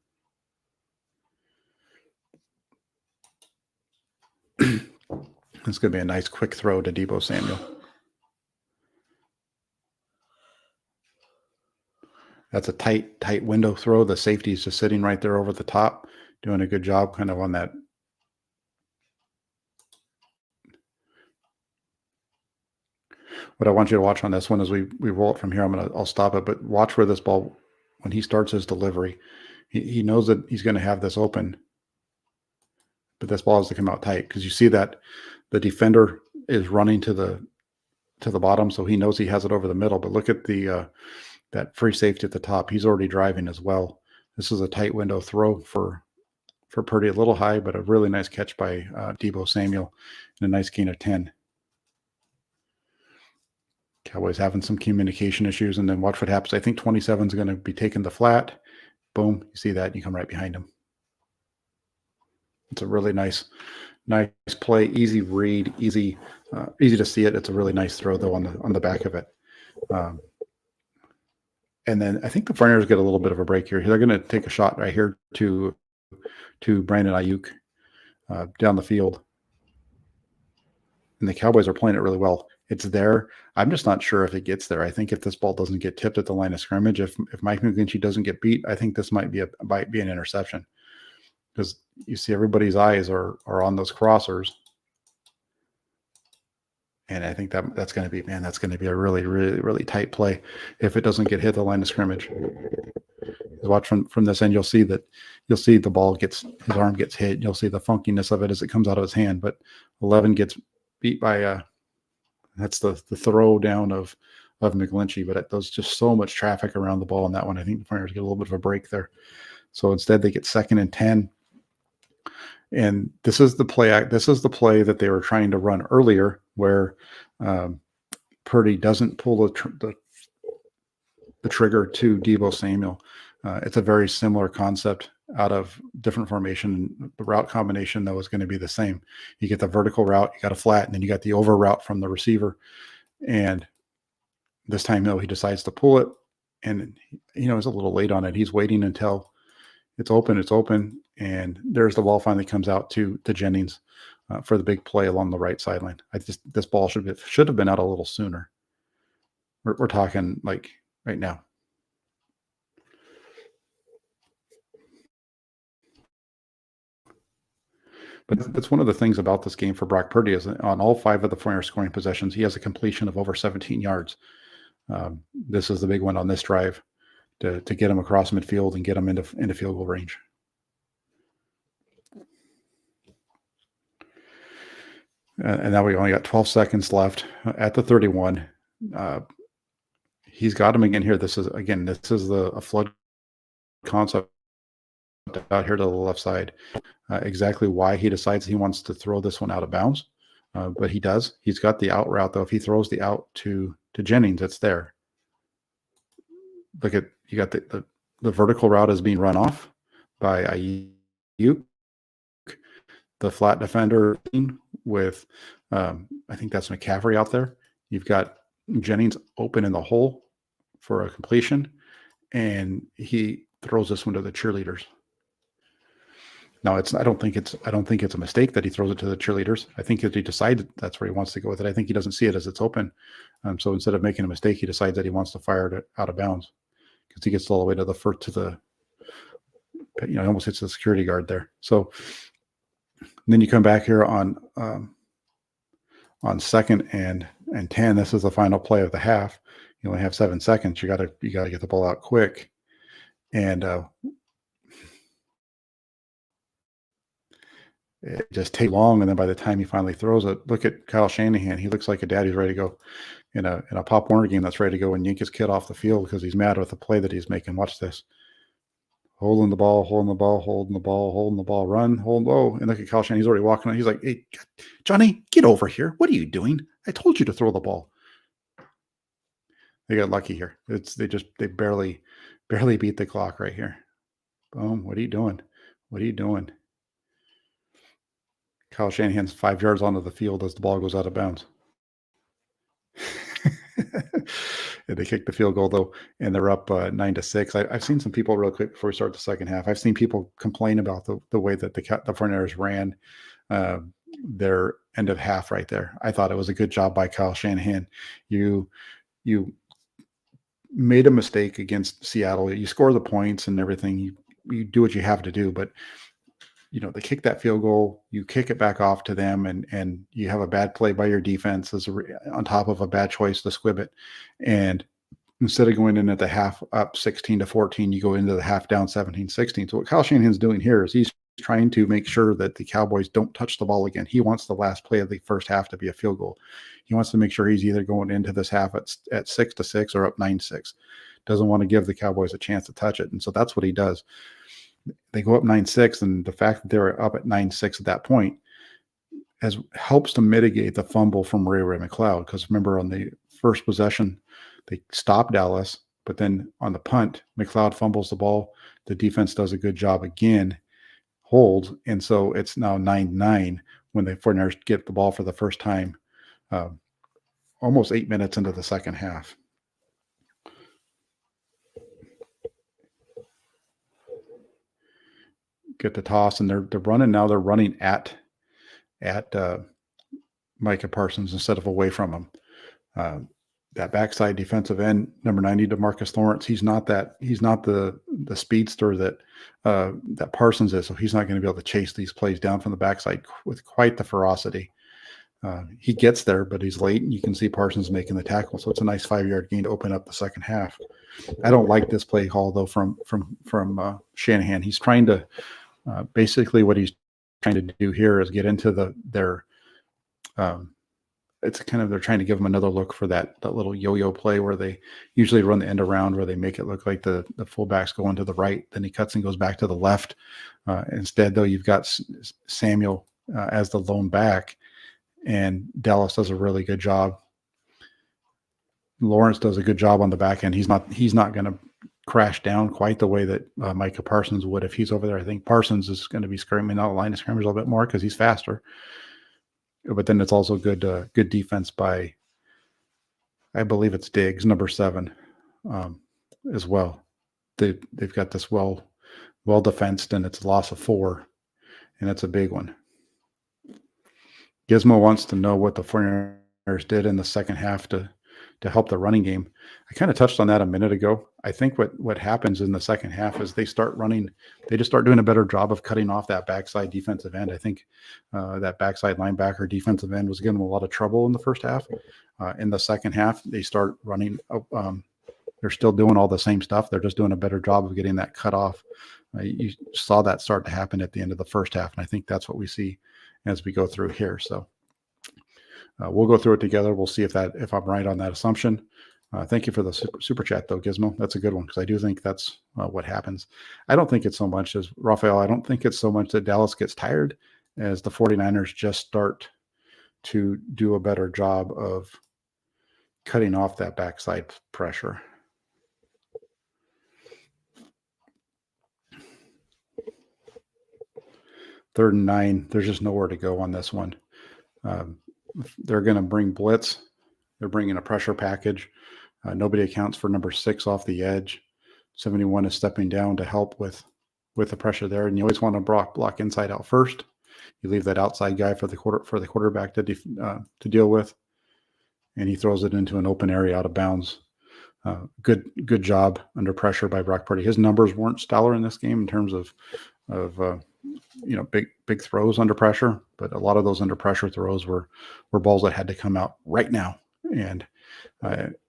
It's going to be a nice quick throw to Deebo Samuel. That's a tight window throw. The safety is just sitting right there over the top, doing a good job kind of on that. What I want you to watch on this one is we roll it from here. I'll stop it, but watch where this ball, when he starts his delivery, he knows that he's going to have this open, but this ball has to come out tight because you see that the defender is running to the bottom, so he knows he has it over the middle. But look at that free safety at the top. He's already driving as well. This is a tight window throw for Purdy, a little high, but a really nice catch by Deebo Samuel and a nice gain of 10. Cowboys having some communication issues, and then watch what happens. I think 27 is going to be taking the flat. Boom. You see that? You come right behind him. It's a really nice play, easy read, easy to see it. It's a really nice throw, though, on the back of it. And then I think the 49ers get a little bit of a break here. They're going to take a shot right here to Brandon Ayuk down the field. And the Cowboys are playing it really well. It's there. I'm just not sure if it gets there. I think if this ball doesn't get tipped at the line of scrimmage, if Mike McGlinchey doesn't get beat, I think this might be an interception. Because you see everybody's eyes are on those crossers. And I think that's going to be a really, really, really tight play if it doesn't get hit the line of scrimmage. Watch from this end, you'll see the ball his arm gets hit. You'll see the funkiness of it as it comes out of his hand. But 11 gets beat by that's the throw down of McGlinchey. But there's just so much traffic around the ball in that one. I think the 49ers get a little bit of a break there. So instead, they get 2nd and 10. And this is the play. This is the play that they were trying to run earlier, where Purdy doesn't pull the trigger to Deebo Samuel. It's a very similar concept out of different formation. The route combination, though, is going to be the same. You get the vertical route, you got a flat, and then you got the over route from the receiver. And this time, though, he decides to pull it, and he's a little late on it. He's waiting until it's open, and there's the ball finally comes out to Jennings for the big play along the right sideline. This ball should have been out a little sooner. We're talking like right now. But that's one of the things about this game for Brock Purdy is on all 5 of the 49ers scoring possessions, he has a completion of over 17 yards. This is the big one on this drive to get them across midfield and get them into field goal range. And now we only got 12 seconds left at the 31. He's got him again here. This is a flood concept out here to the left side. Exactly why he decides he wants to throw this one out of bounds. But he does. He's got the out route, though. If he throws the out to Jennings, it's there. Look at, you got the vertical route is being run off by Ayuk. The flat defender with, I think that's McCaffrey out there. You've got Jennings open in the hole for a completion, and he throws this one to the cheerleaders. Now, I don't think it's a mistake that he throws it to the cheerleaders. I think that he decided that's where he wants to go with it. I think he doesn't see it as it's open. So instead of making a mistake, he decides that he wants to fire it out of bounds because he gets all the way to the first, he almost hits the security guard there. So then you come back here on 2nd and 10. This is the final play of the half. You only have 7 seconds. You gotta get the ball out quick. And it just takes long, and then by the time he finally throws it, look at Kyle Shanahan. He looks like a dad who's ready to go in a Pop Warner game that's ready to go and yank his kid off the field because he's mad with the play that he's making. Watch this. Holding the ball, run, and look at Kyle Shanahan. He's already walking. He's like, "Hey, Johnny, get over here. What are you doing? I told you to throw the ball." They got lucky here. They barely beat the clock right here. Boom. What are you doing? Kyle Shanahan's 5 yards onto the field as the ball goes out of bounds. And they kick the field goal, though, and they're up 9-6. I've seen some people, real quick before we start the second half, I've seen people complain about the way that the 49ers ran their end of half right there. I thought it was a good job by Kyle Shanahan. You made a mistake against Seattle. You score the points and everything. You do what you have to do, but they kick that field goal, you kick it back off to them, and you have a bad play by your defense on top of a bad choice to squib it. And instead of going in at the half up 16-14, you go into the half down 17-16. So what Kyle Shanahan's doing here is he's trying to make sure that the Cowboys don't touch the ball again. He wants the last play of the first half to be a field goal. He wants to make sure he's either going into this half at 6-6 or up 9-6. Doesn't want to give the Cowboys a chance to touch it. And so that's what he does. They go up 9-6, and the fact that they're up at 9-6 at that point helps to mitigate the fumble from Ray McCloud. Because remember, on the first possession, they stopped Dallas, but then on the punt, McCloud fumbles the ball. The defense does a good job again, holds, and so it's now 9-9 when the 49ers get the ball for the first time, almost 8 minutes into the second half. Get the toss, and they're running now. They're running at Micah Parsons instead of away from him. That backside defensive end, number 90, DeMarcus Lawrence. He's not the speedster that Parsons is. So he's not going to be able to chase these plays down from the backside with quite the ferocity. He gets there, but he's late, and you can see Parsons making the tackle. So it's a nice 5-yard gain to open up the second half. I don't like this play call though from Shanahan. He's trying to. Basically, what he's trying to do here is get into their. It's kind of, they're trying to give him another look for that little yo-yo play where they usually run the end around, where they make it look like the fullback's going to the right, then he cuts and goes back to the left. Instead, though, you've got Samuel as the lone back, and Dallas does a really good job. Lawrence does a good job on the back end. He's not going to crash down quite the way that Micah Parsons would if he's over there. I think Parsons is going to be screaming out of line of scrimmage a little bit more because he's faster. But then it's also good defense by, I believe it's Diggs, number 7, as well. They've got this well defensed, and it's a loss of 4, and it's a big one. Gizmo wants to know what the 49ers did in the second half to help the running game. I kind of touched on that a minute ago. I think what happens in the second half is they start running. They just start doing a better job of cutting off that backside defensive end. I think that backside linebacker defensive end was giving them a lot of trouble in the first half. In the second half, they start running. They're still doing all the same stuff. They're just doing a better job of getting that cut off. You saw that start to happen at the end of the first half, and I think that's what we see as we go through here. So we'll go through it together. We'll see if I'm right on that assumption. Thank you for the super chat, though, Gizmo. That's a good one, because I do think that's what happens. I don't think it's so much as Raphael. I don't think it's so much that Dallas gets tired as the 49ers just start to do a better job of cutting off that backside pressure. Third and 9, there's just nowhere to go on this one. They're going to bring blitz. They're bringing a pressure package. Nobody accounts for number 6 off the edge. 71 is stepping down to help with the pressure there. And you always want to block inside out first. You leave that outside guy for the quarterback to deal with, and he throws it into an open area out of bounds. Good job under pressure by Brock Purdy. His numbers weren't stellar in this game in terms of big throws under pressure, but a lot of those under pressure throws were balls that had to come out right now, and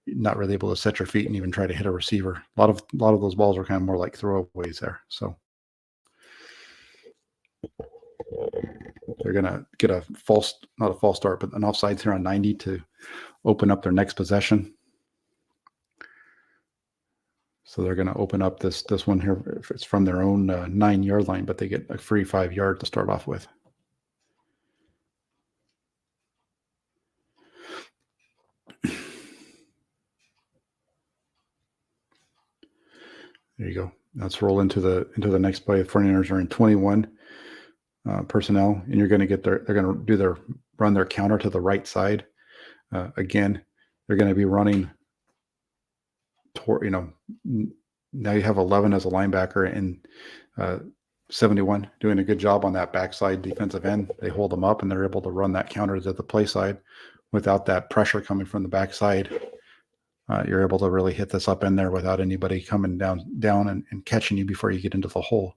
not really able to set your feet and even try to hit a receiver. A lot of those balls were kind of more like throwaways there. So they're gonna get not a false start, but an offsides here on 90 to open up their next possession. So they're going to open up this one here. If it's from their own 9-yard line, but they get a free 5-yard to start off with. There you go. Let's roll into the next play. The 49ers are in 21 personnel, and you're going to get they're going to run their counter to the right side. Again, they're going to be running toward, now you have 11 as a linebacker and 71 doing a good job on that backside defensive end. They hold them up and they're able to run that counter to the play side without that pressure coming from the backside. You're able to really hit this up in there without anybody coming down and catching you before you get into the hole.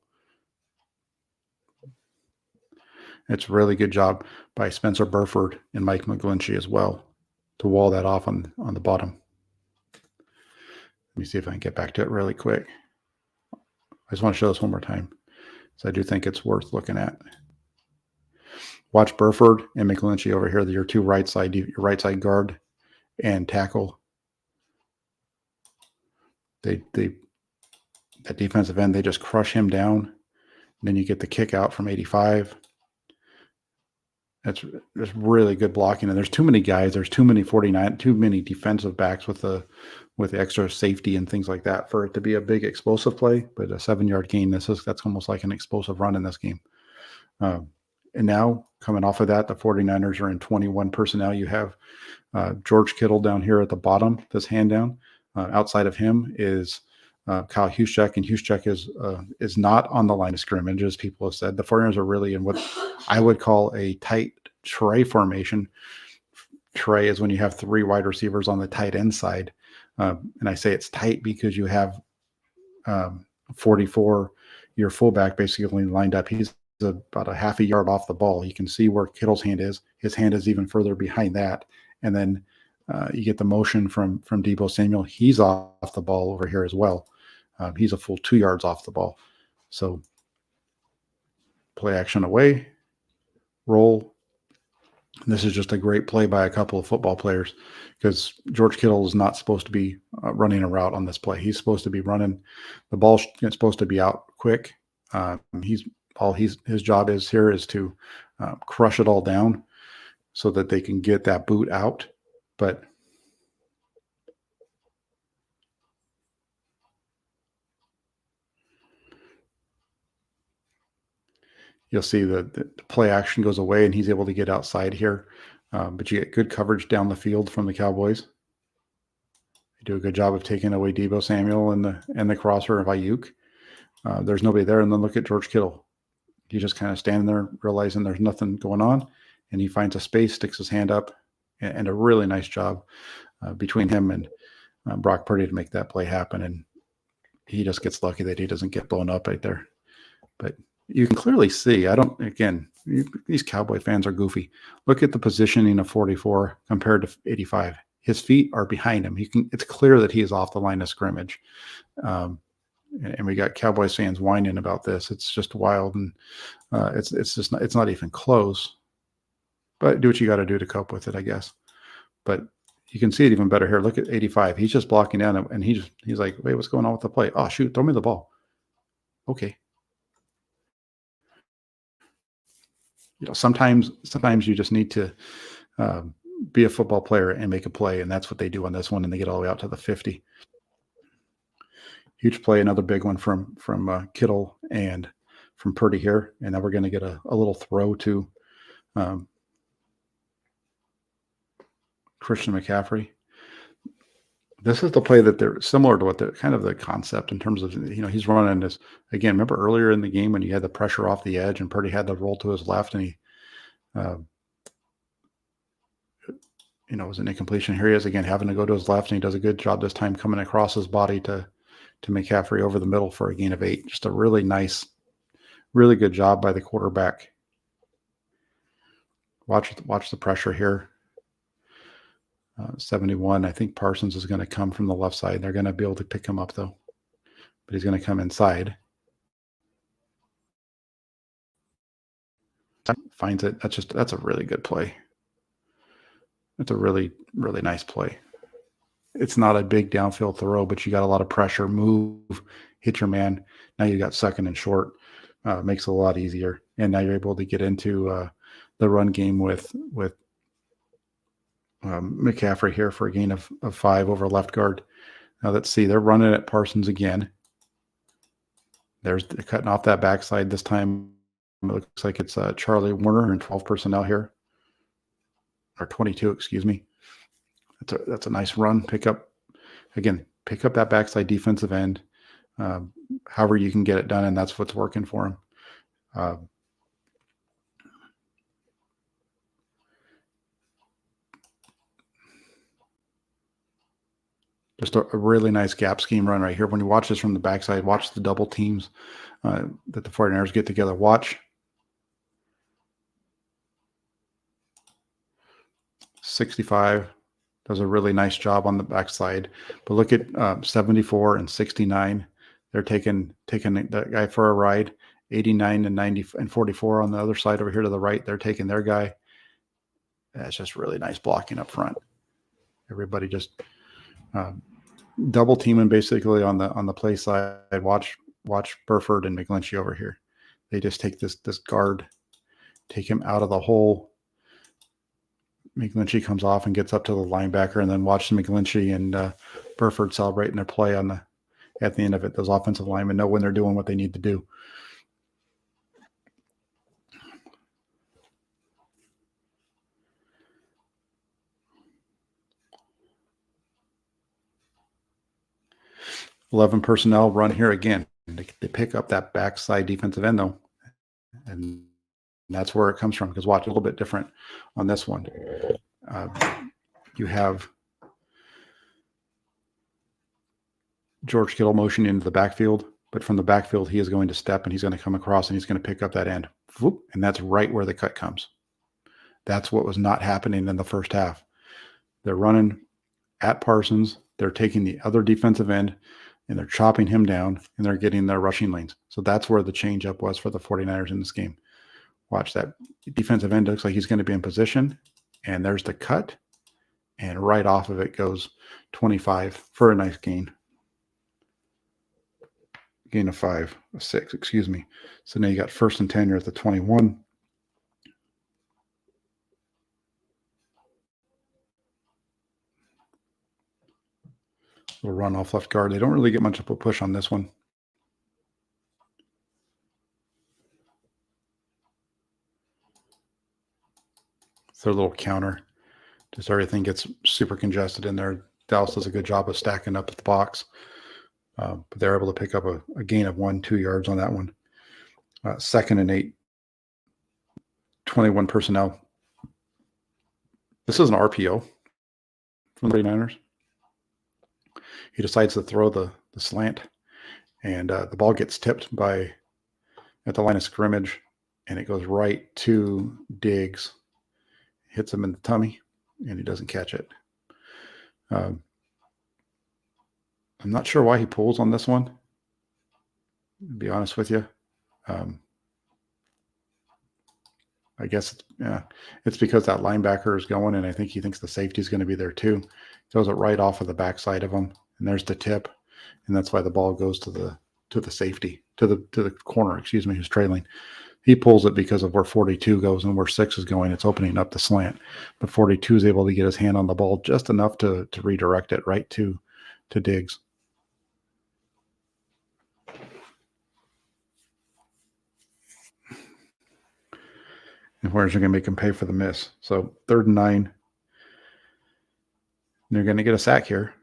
It's a really good job by Spencer Burford and Mike McGlinchey as well to wall that off on the bottom. Let me see if I can get back to it really quick. I just want to show this one more time, so I do think it's worth looking at. Watch Burford and McGlinchey over here. Your two right side guard and tackle. That defensive end, they just crush him down. And then you get the kick out from 85. That's really good blocking. And there's too many guys. There's too many defensive backs with the extra safety and things like that for it to be a big explosive play. But a 7-yard gain, that's almost like an explosive run in this game. And now coming off of that, the 49ers are in 21 personnel. You have George Kittle down here at the bottom, this hand down. Outside of him is Kyle Juszczyk, and Juszczyk is not on the line of scrimmage, as people have said. The 49ers are really in what I would call a tight Trey formation. Trey is when you have 3 wide receivers on the tight end side. And I say it's tight because you have 44, your fullback basically lined up. He's about a half a yard off the ball. You can see where Kittle's hand is. His hand is even further behind that. And then you get the motion from Deebo Samuel. He's off the ball over here as well. He's a full 2 yards off the ball. So play action away, roll. This is just a great play by a couple of football players, because George Kittle is not supposed to be running a route on this play. He's supposed to be running. The ball is supposed to be out quick. His job is to crush it all down so that they can get that boot out. But you'll see that the play action goes away and he's able to get outside here. But you get good coverage down the field from the Cowboys. They do a good job of taking away Deebo Samuel and the crosser of Ayuk. There's nobody there. And then look at George Kittle. He's just kind of standing there realizing there's nothing going on. And he finds a space, sticks his hand up, and a really nice job between him and Brock Purdy to make that play happen. And he just gets lucky that he doesn't get blown up right there. But you can clearly see, these Cowboy fans are goofy. Look at the positioning of 44 compared to 85. His feet are behind him. It's clear that he is off the line of scrimmage. And we got Cowboys fans whining about this. It's just wild. And it's not even close, but do what you got to do to cope with it, I guess. But you can see it even better here. Look at 85. He's just blocking down, and he's like, wait, what's going on with the play? Oh, shoot, throw me the ball. Okay. Sometimes you just need to be a football player and make a play, and that's what they do on this one, and they get all the way out to the 50. Huge play, another big one from Kittle and from Purdy here, and now we're going to get a little throw to Christian McCaffrey. This is the play that they're similar to what the kind of the concept in terms of, he's running this again. Remember earlier in the game when you had the pressure off the edge and Purdy had the roll to his left and he, it was an incompletion. Here he is again, having to go to his left, and he does a good job this time coming across his body to McCaffrey over the middle for a gain of 8. Just a really nice, really good job by the quarterback. Watch the pressure here. 71. I think Parsons is going to come from the left side. They're going to be able to pick him up though, but he's going to come inside. Finds it. That's a really good play. It's a really, really nice play. It's not a big downfield throw, but you got a lot of pressure. Move, hit your man. Now you got second and short. Makes it a lot easier. And now you're able to get into the run game with McCaffrey here for a gain of 5 over left guard. Now let's see. They're running at Parsons again. They're cutting off that backside this time. It looks like it's Charlie Warner and 12 personnel here. Or 22, excuse me. That's a nice run. Pick up that backside defensive end. However you can get it done, and that's what's working for him. Just a really nice gap scheme run right here. When you watch this from the backside, watch the double teams that the 49ers get together. Watch. 65 does a really nice job on the backside. But look at 74 and 69. They're taking that guy for a ride. 89 and 90 and 44 on the other side over here to the right. They're taking their guy. That's just really nice blocking up front. Everybody just double teaming basically on the play side. Watch Burford and McGlinchey over here. They just take this guard, take him out of the hole. McGlinchey comes off and gets up to the linebacker, and then watch McGlinchey and Burford celebrating their play at the end of it. Those offensive linemen know when they're doing what they need to do. $11 personnel run here again. They pick up that backside defensive end though, and that's where it comes from. Because watch, a little bit different on this one. You have George Kittle motioning into the backfield, but from the backfield he is going to step and he's going to come across and he's going to pick up that end. Whoop, and that's right where the cut comes. That's what was not happening in the first half. They're running at Parsons. They're taking the other defensive end and they're chopping him down and they're getting their rushing lanes. So that's where the changeup was for the 49ers in this game. Watch that defensive end. Looks like he's going to be in position, and there's the cut, and right off of it goes 25 for a nice gain. Gain of 6, excuse me. So now you got 1st and 10, you're at the 21. Little run off left guard. They don't really get much of a push on this one. Their little counter. Just everything gets super congested in there. Dallas does a good job of stacking up at the box. But they're able to pick up a gain of 1-2 yards on that one. 2nd and 8. 21 personnel. This is an RPO. from the 49ers. He decides to throw the slant, and the ball gets tipped at the line of scrimmage, and it goes right to Diggs, hits him in the tummy, and he doesn't catch it. I'm not sure why he pulls on this one, to be honest with you. I guess it's because that linebacker is going, and I think he thinks the safety is going to be there too. He throws it right off of the backside of him, and there's the tip, and that's why the ball goes to the safety, to the corner, who's trailing. He pulls it because of where 42 goes and where 6 is going. It's opening up the slant, but 42 is able to get his hand on the ball just enough to redirect it right to Diggs. And where's going to make him pay for the miss? So 3rd and 9. They're going to get a sack here.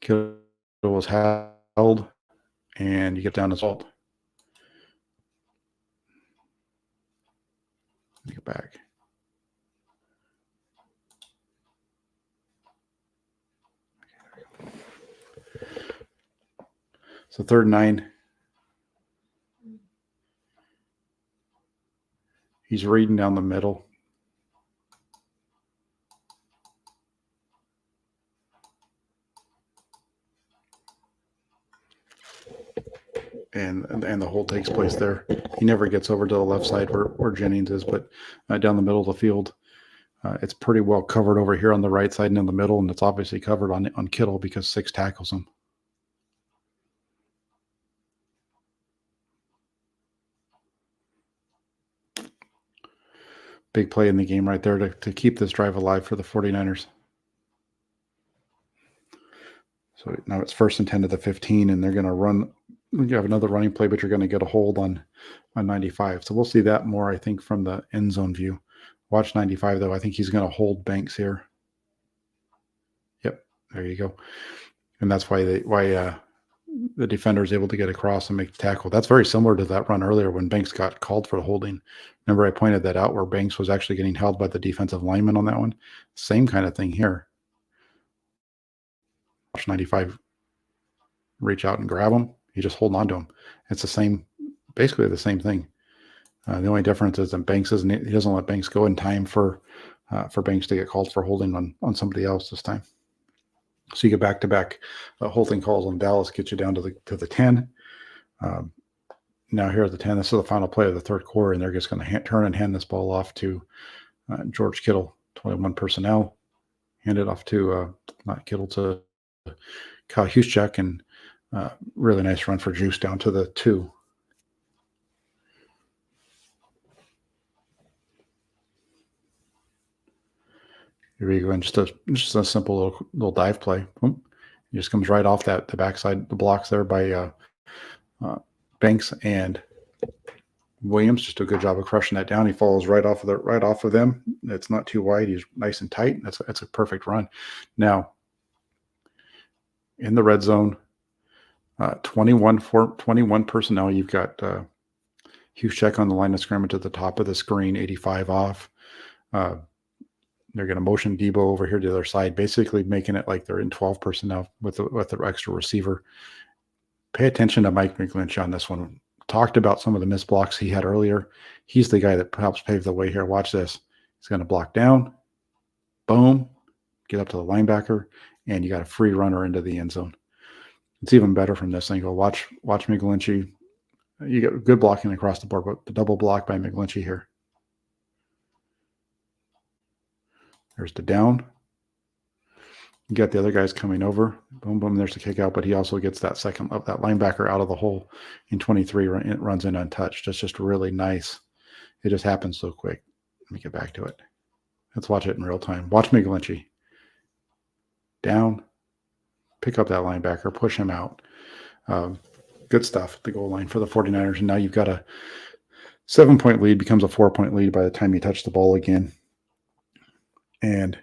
Kittle was held, and you get down to Salt. Let me get back. So 3rd and 9. He's reading down the middle. And the hold takes place there. He never gets over to the left side where Jennings is, but down the middle of the field. It's pretty well covered over here on the right side and in the middle, and it's obviously covered on Kittle because 6 tackles him. Big play in the game right there to keep this drive alive for the 49ers. So now it's 1st and 10 to the 15, and they're going to run. You have another running play, but you're going to get a hold on 95. So we'll see that more, I think, from the end zone view. Watch 95, though. I think he's going to hold Banks here. Yep, there you go. And that's why the defender is able to get across and make the tackle. That's very similar to that run earlier when Banks got called for the holding. Remember, I pointed that out where Banks was actually getting held by the defensive lineman on that one. Same kind of thing here. Watch 95 reach out and grab him. He just holding on to him. It's basically the same thing. The only difference is that Banks he doesn't let Banks go in time for Banks to get called for holding on somebody else this time. So you get back-to-back holding calls on Dallas, get you down to the 10. Now here at the 10, this is the final play of the 3rd quarter, and they're just going to turn and hand this ball off to George Kittle, 21 personnel. Hand it off to not Kittle, to Kyle Juszczyk, and really nice run for Juice down to the 2. Here we go, and just a simple little dive play. Boom. He just comes right off the backside, the blocks there by Banks and Williams. Just a good job of crushing that down. He falls right off of them. It's not too wide. He's nice and tight. That's a perfect run. Now in the red zone, 21 personnel. You've got Juszczyk on the line of scrimmage at the top of the screen, 85 off. They're going to motion Debo over here to the other side, basically making it like they're in 12 personnel with the extra receiver. Pay attention to Mike McGlinchey on this one. Talked about some of the missed blocks he had earlier. He's the guy that helps pave the way here. Watch this. He's going to block down. Boom. Get up to the linebacker, and you got a free runner into the end zone. It's even better from this angle. Watch McGlinchey. You get good blocking across the board, but the double block by McGlinchey here. There's the down. You got the other guys coming over. Boom, boom. There's the kick out, but he also gets that that linebacker out of the hole in 23. It runs in untouched. That's just really nice. It just happens so quick. Let me get back to it. Let's watch it in real time. Watch McGlinchey. Down. Pick up that linebacker. Push him out. Good stuff at the goal line for the 49ers. And now you've got a 7-point lead, becomes a 4-point lead by the time you touch the ball again. And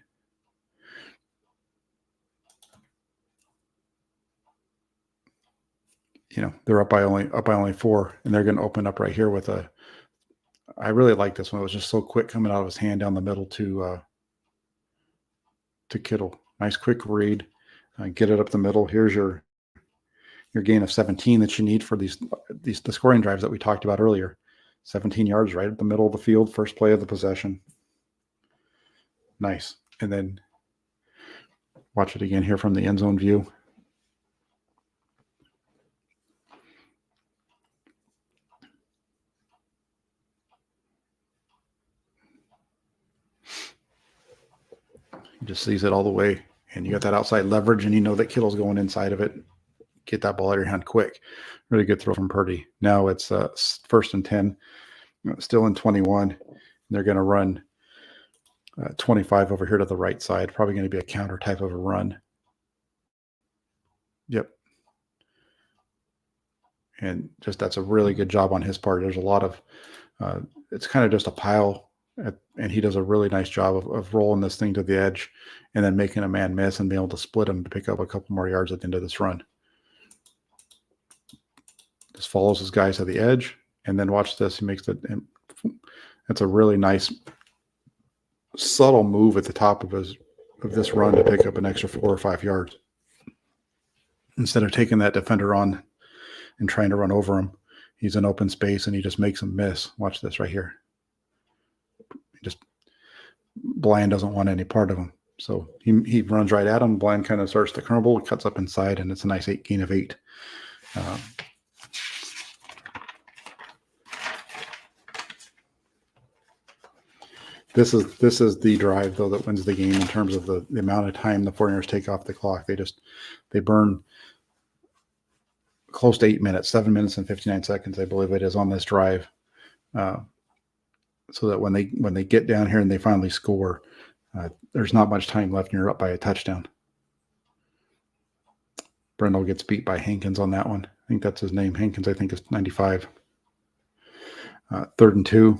they're up by only 4, and they're going to open up right here with a. I really like this one. It was just so quick coming out of his hand down the middle to Kittle. Nice quick read, get it up the middle. Here's your gain of 17 that you need for the scoring drives that we talked about earlier. 17 yards right at the middle of the field, first play of the possession. Nice. And then watch it again here from the end zone view. He just sees it all the way, and you got that outside leverage, and you know that Kittle's going inside of it. Get that ball out of your hand quick. Really good throw from Purdy. Now it's 1st and 10, still in 21. They're going to run 25 over here to the right side. Probably going to be a counter type of a run. Yep. And just that's a really good job on his part. There's a lot of it's kind of just a pile, and he does a really nice job of rolling this thing to the edge and then making a man miss and being able to split him to pick up a couple more yards at the end of this run. Just follows his guys to the edge, and then watch this. He makes that's a really nice subtle move at the top of this run to pick up an extra 4 or 5 yards. Instead of taking that defender on and trying to run over him, he's in open space and he just makes him miss. Watch this right here. Bland doesn't want any part of him. So he runs right at him. Bland kind of starts to crumble, cuts up inside, and it's a nice gain of 8. This is the drive, though, that wins the game in terms of the amount of time the 49ers take off the clock. They burn close to 8 minutes, 7 minutes and 59 seconds, I believe it is, on this drive. So that when they get down here and they finally score, there's not much time left and you're up by a touchdown. Brendel gets beat by Hankins on that one. I think that's his name. Hankins, I think, is 95. 3rd and 2.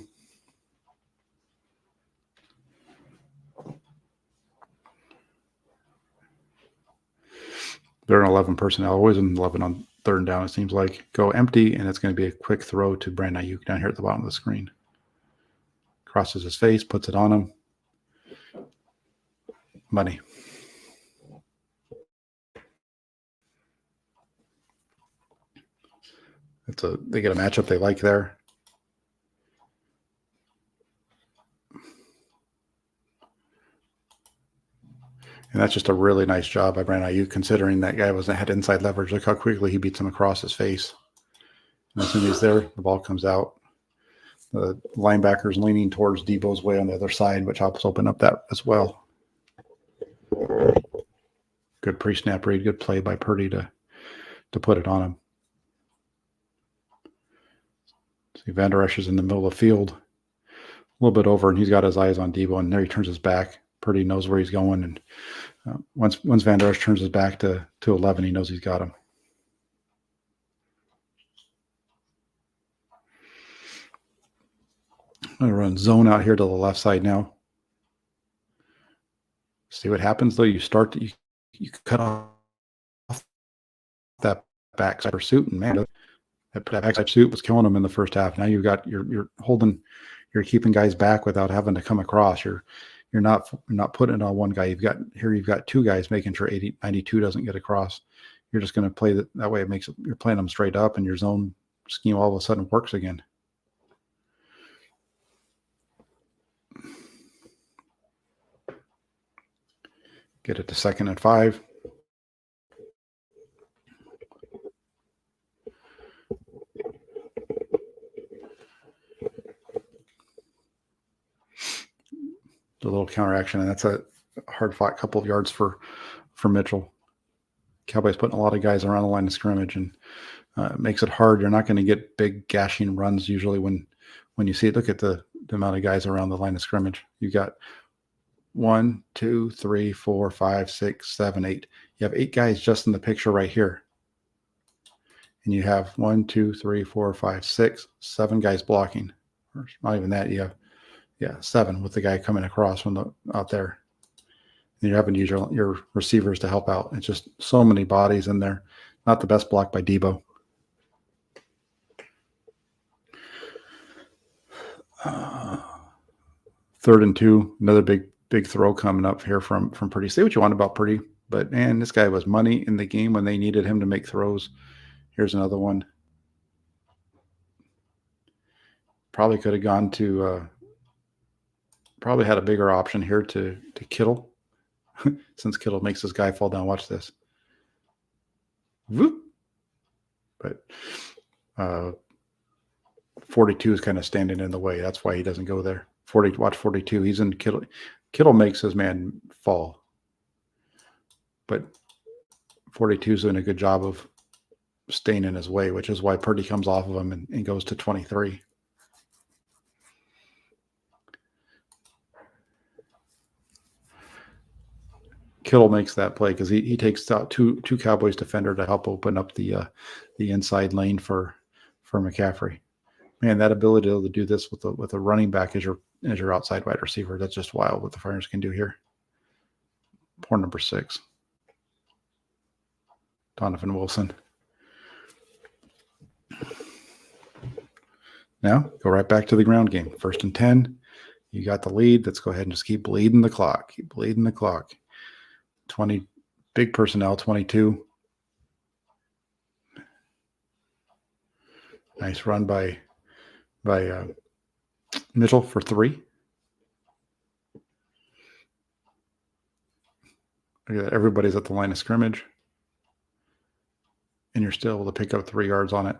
They're in 11 personnel, always in 11 on 3rd and down, it seems like. Go empty, and it's going to be a quick throw to Brandon Ayuk down here at the bottom of the screen. Crosses his face, puts it on him. Money. They get a matchup they like there. And that's just a really nice job by Brandon Ayuk, considering that guy had inside leverage. Look how quickly he beats him across his face. And as soon as he's there, the ball comes out. The linebacker's leaning towards Debo's way on the other side, which helps open up that as well. Good pre-snap read, good play by Purdy to put it on him. See, Van Der Esch is in the middle of the field, a little bit over, and he's got his eyes on Debo, and there he turns his back. Purdy knows where he's going, and once Van Der Esch turns his back to 11, he knows he's got him. I'm going to run zone out here to the left side now. See what happens, though. You cut off that backside pursuit, and man, that backside pursuit was killing him in the first half. Now you're keeping guys back without having to come across. You're not putting it on one guy. You've got 2 guys making sure 92 doesn't get across. You're just going to play that way. You're playing them straight up, and your zone scheme all of a sudden works again. Get it to 2nd and 5. A little counteraction, and that's a hard-fought couple of yards for Mitchell. Cowboys putting a lot of guys around the line of scrimmage, and it makes it hard. You're not going to get big gashing runs usually when you see it. Look at the amount of guys around the line of scrimmage. You got 1, 2, 3, 4, 5, 6, 7, 8. You have 8 guys just in the picture right here. And you have 1, 2, 3, 4, 5, 6, 7 guys blocking. Or not even that. You have 7 with the guy coming across from out there. And you're having to use your receivers to help out. It's just so many bodies in there. Not the best block by Debo. 3rd and 2, another big throw coming up here from Purdy. Say what you want about Purdy, but man, this guy was money in the game when they needed him to make throws. Here's another one. Probably could have gone to probably had a bigger option here to Kittle, since Kittle makes this guy fall down. Watch this. Whoop. But 42 is kind of standing in the way. That's why he doesn't go there. Watch 42. He's in Kittle. Kittle makes his man fall. But 42 is doing a good job of staying in his way, which is why Purdy comes off of him and goes to 23. Kittle makes that play because he takes out two Cowboys defender to help open up the inside lane for McCaffrey. Man, that ability to do this with a running back as your outside wide receiver, that's just wild what the Fires can do here. Poor number 6. Donovan Wilson. Now, go right back to the ground game. 1st and 10. You got the lead. Let's go ahead and just keep bleeding the clock. Keep bleeding the clock. 20, big personnel, 22. Nice run by Mitchell for 3. Everybody's at the line of scrimmage, and you're still able to pick up 3 yards on it.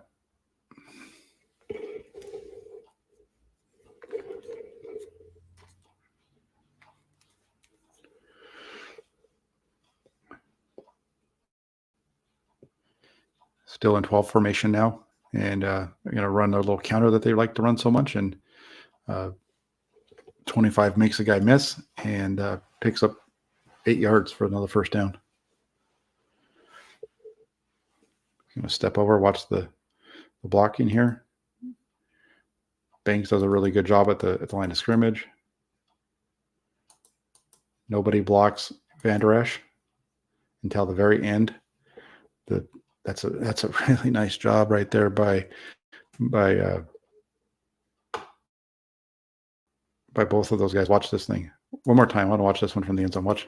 Still in 12 formation now, and they're going to run their little counter that they like to run so much, and 25 makes the guy miss and picks up 8 yards for another first down. Going to step over, watch the blocking here. Banks does a really good job at the line of scrimmage. Nobody blocks Van Der Esch until the very end. That's a really nice job right there by both of those guys. Watch this thing one more time. I want to watch this one from the end zone. Watch.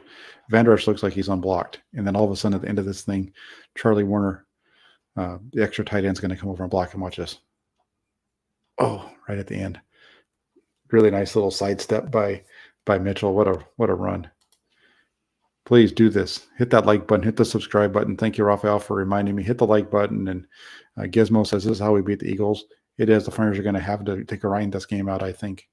Van Der Esch looks like he's unblocked, and then all of a sudden at the end of this thing, Charlie Warner, the extra tight end, is going to come over and block him. Watch this. Oh, right at the end. Really nice little sidestep by Mitchell. What a run. Please do this. Hit that like button. Hit the subscribe button. Thank you, Raphael, for reminding me. Hit the like button. And Gizmo says this is how we beat the Eagles. It is. The Flyers are going to have to grind this game out, I think.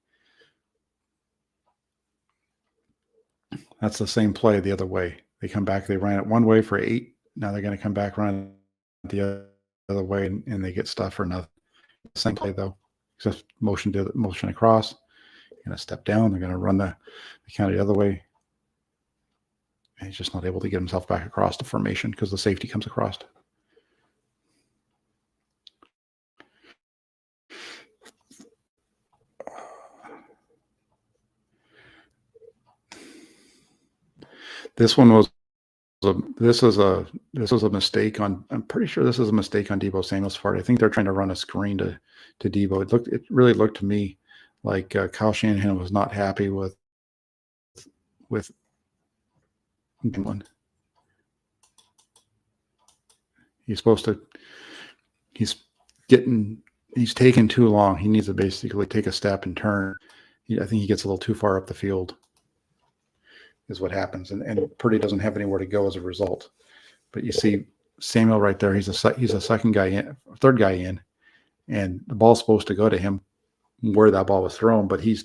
That's the same play the other way. They come back. They ran it one way for 8. Now they're going to come back, run it the other way, and they get stuffed for nothing. Same play, though. Just motion across. Going to step down. They're going to run the counter the other way. And he's just not able to get himself back across the formation because the safety comes across. This one was this was a mistake on. I'm pretty sure this is a mistake on Deebo Samuel's part. I think they're trying to run a screen to Deebo. It really looked to me like Kyle Shanahan was not happy with one. He's taking too long. He needs to basically take a step and turn. I think he gets a little too far up the field is what happens. And Purdy doesn't have anywhere to go as a result. But you see Samuel right there. He's a second guy in, third guy in, and the ball's supposed to go to him where that ball was thrown, but he's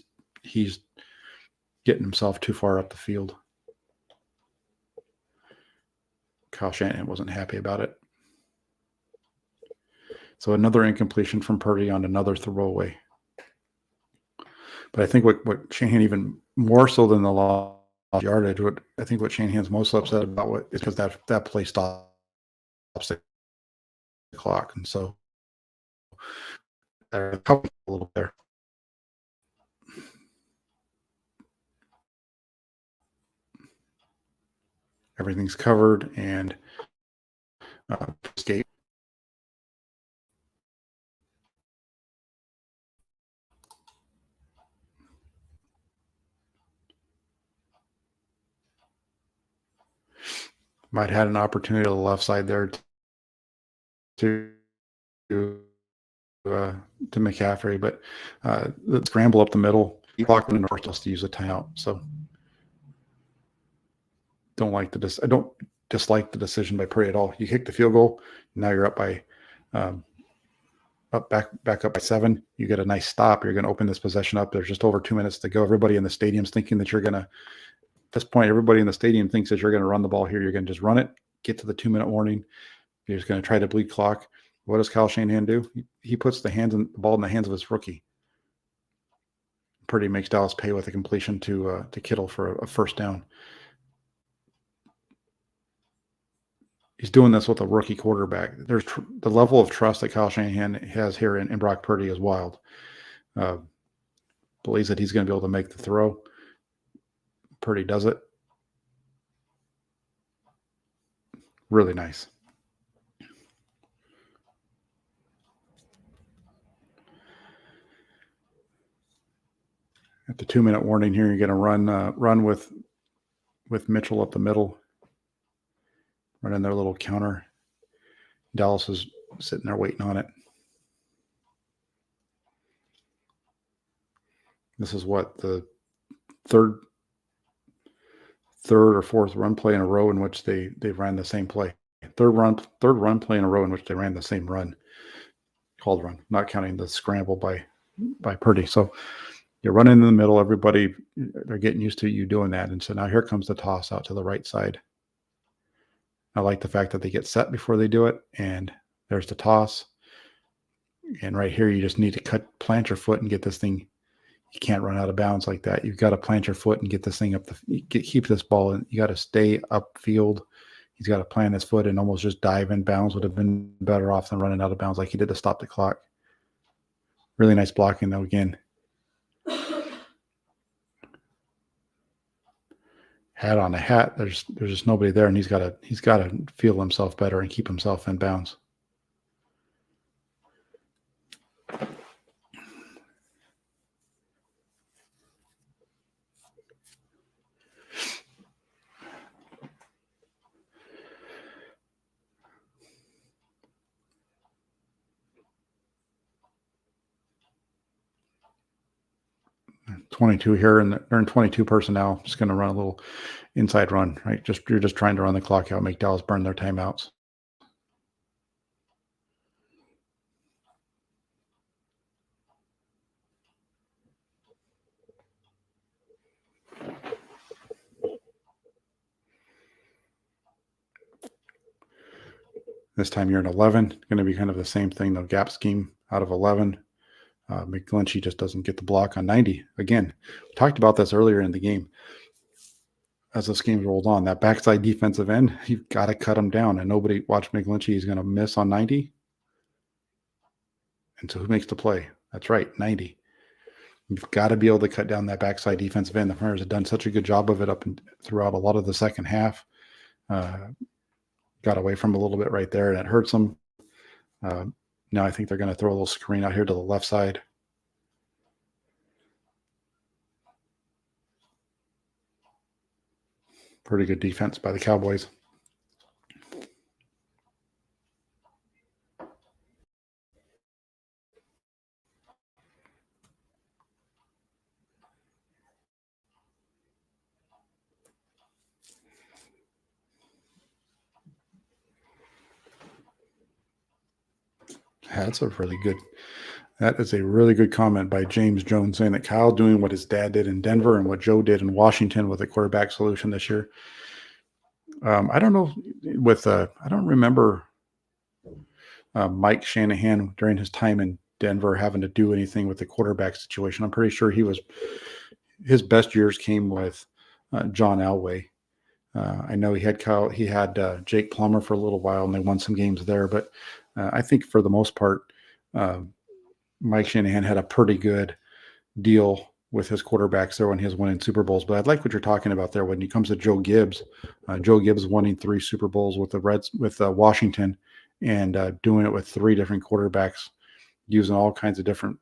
getting himself too far up the field. Kyle Shanahan wasn't happy about it. So another incompletion from Purdy on another throwaway. But I think what Shanahan, even more so than the lost yardage, I think what Shanahan's most upset about is because that play stops the clock. And so a little there. Everything's covered and escape. Might have had an opportunity to the left side there to to McCaffrey, but the scramble up the middle, he blocked in north just to use a timeout. So I don't dislike the decision by Purdy at all. You kick the field goal, now you're up by back up by 7. You get a nice stop. You're going to open this possession up. There's just over 2 minutes to go. Everybody in the stadium's thinking that you're going to. At this point, everybody in the stadium thinks that you're going to run the ball here. You're going to just run it, get to the 2-minute warning. You're just going to try to bleed clock. What does Kyle Shanahan do? He puts the ball in the hands of his rookie. Purdy makes Dallas pay with a completion to Kittle for a first down. He's doing this with a rookie quarterback. There's the level of trust that Kyle Shanahan has here in Brock Purdy is wild. Believes that he's going to be able to make the throw. Purdy does it. Really nice. At the 2-minute warning here, you're going to run with Mitchell up the middle. Running their little counter. Dallas is sitting there waiting on it. This is what the third or fourth run play in a row in which they ran the same play. Third run play in a row in which they ran the same run. Called run, not counting the scramble by Purdy. So you're running in the middle. Everybody, they're getting used to you doing that. And so now here comes the toss out to the right side. I like the fact that they get set before they do it, and there's the toss. And right here, you just need to plant your foot and get this thing. You can't run out of bounds like that. You've got to plant your foot and get this thing up. Keep this ball in. You got to stay upfield. He's got to plant his foot and almost just dive in bounds. Would have been better off than running out of bounds like he did to stop the clock. Really nice blocking though. Again, hat on a hat. There's just nobody there, and he's got to feel himself better and keep himself in bounds. .22 here, and they're in 22 personnel. Just going to run a little inside run, right? You're just trying to run the clock out, make Dallas burn their timeouts. This time you're in 11. Going to be kind of the same thing, the gap scheme out of 11. McGlinchey just doesn't get the block on 90. Again, we talked about this earlier in the game. As this game rolled on, that backside defensive end, you've got to cut him down. And nobody watch McGlinchey. He's going to miss on 90. And so who makes the play? That's right, 90. You've got to be able to cut down that backside defensive end. The Mariners have done such a good job of it throughout a lot of the second half. Got away from a little bit right there, and it hurts them. Now I think they're going to throw a little screen out here to the left side. Pretty good defense by the Cowboys. That is a really good comment by James Jones, saying that Kyle doing what his dad did in Denver and what Joe did in Washington with a quarterback solution this year. I don't know I don't remember Mike Shanahan during his time in Denver having to do anything with the quarterback situation. I'm pretty sure his best years came with John Elway. I know he had Jake Plummer for a little while, and they won some games there. But I think for the most part, Mike Shanahan had a pretty good deal with his quarterbacks there when he was winning Super Bowls. But I like what you're talking about there when it comes to Joe Gibbs. Joe Gibbs winning 3 Super Bowls with Washington, and doing it with 3 different quarterbacks, using all kinds of different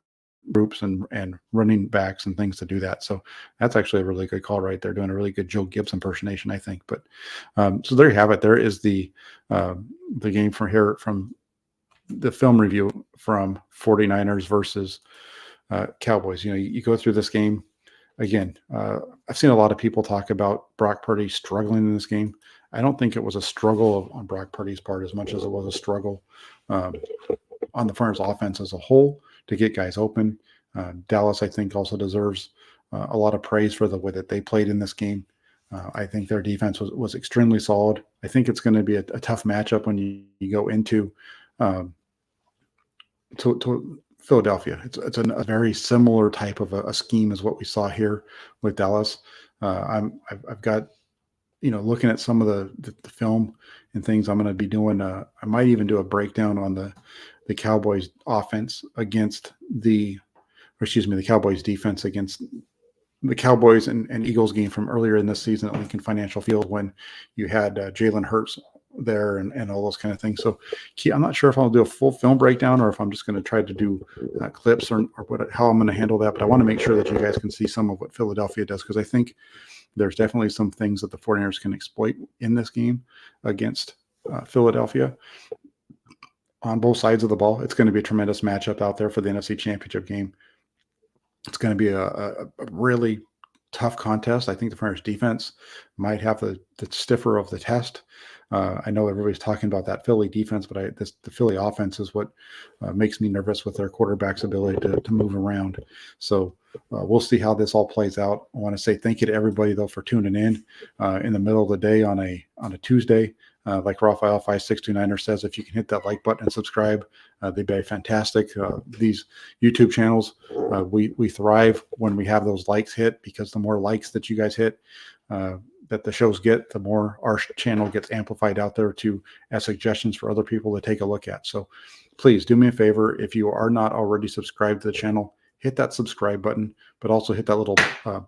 groups and running backs and things to do that. So that's actually a really good call right there, doing a really good Joe Gibbs impersonation, I think. But so there you have it. There is the game from here, from the film review from 49ers versus Cowboys. You go through this game again. I've seen a lot of people talk about Brock Purdy struggling in this game. I don't think it was a struggle on Brock Purdy's part as much as it was a struggle on the 49ers offense as a whole to get guys open. Dallas, I think, also deserves a lot of praise for the way that they played in this game. I think their defense was extremely solid. I think it's going to be a tough matchup when you go into to Philadelphia. It's a very similar type of a scheme as what we saw here with Dallas. I've got, looking at some of the film and things, I'm going to be doing. I might even do a breakdown on the Cowboys offense against the Cowboys defense against the Cowboys and Eagles game from earlier in this season at Lincoln Financial Field when you had Jalen Hurts there and all those kind of things. So I'm not sure if I'll do a full film breakdown or if I'm just going to try to do clips or how I'm going to handle that. But I want to make sure that you guys can see some of what Philadelphia does, because I think there's definitely some things that the 49ers can exploit in this game against Philadelphia on both sides of the ball. It's going to be a tremendous matchup out there for the NFC Championship game. It's going to be a really tough contest. I think the 49ers defense might have the stiffer of the test. I know everybody's talking about that Philly defense, but the Philly offense is what makes me nervous with their quarterback's ability to move around. So we'll see how this all plays out. I want to say thank you to everybody, though, for tuning in the middle of the day on a Tuesday. Like Raphael 5629er says, if you can hit that like button and subscribe, they'd be fantastic. These YouTube channels, we thrive when we have those likes hit, because the more likes that you guys hit, that the shows get, the more our channel gets amplified out there as suggestions for other people to take a look at. So please do me a favor. If you are not already subscribed to the channel, hit that subscribe button, but also hit that little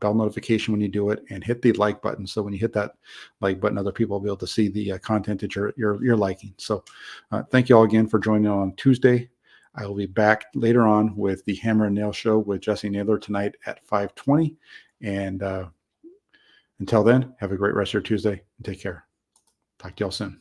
bell notification when you do it, and hit the like button. So when you hit that like button, other people will be able to see the content that you're liking. So thank you all again for joining on Tuesday. I will be back later on with the Hammer and Nail Show with Jesse Naylor tonight at 5:20. And until then, have a great rest of your Tuesday and take care. Talk to y'all soon.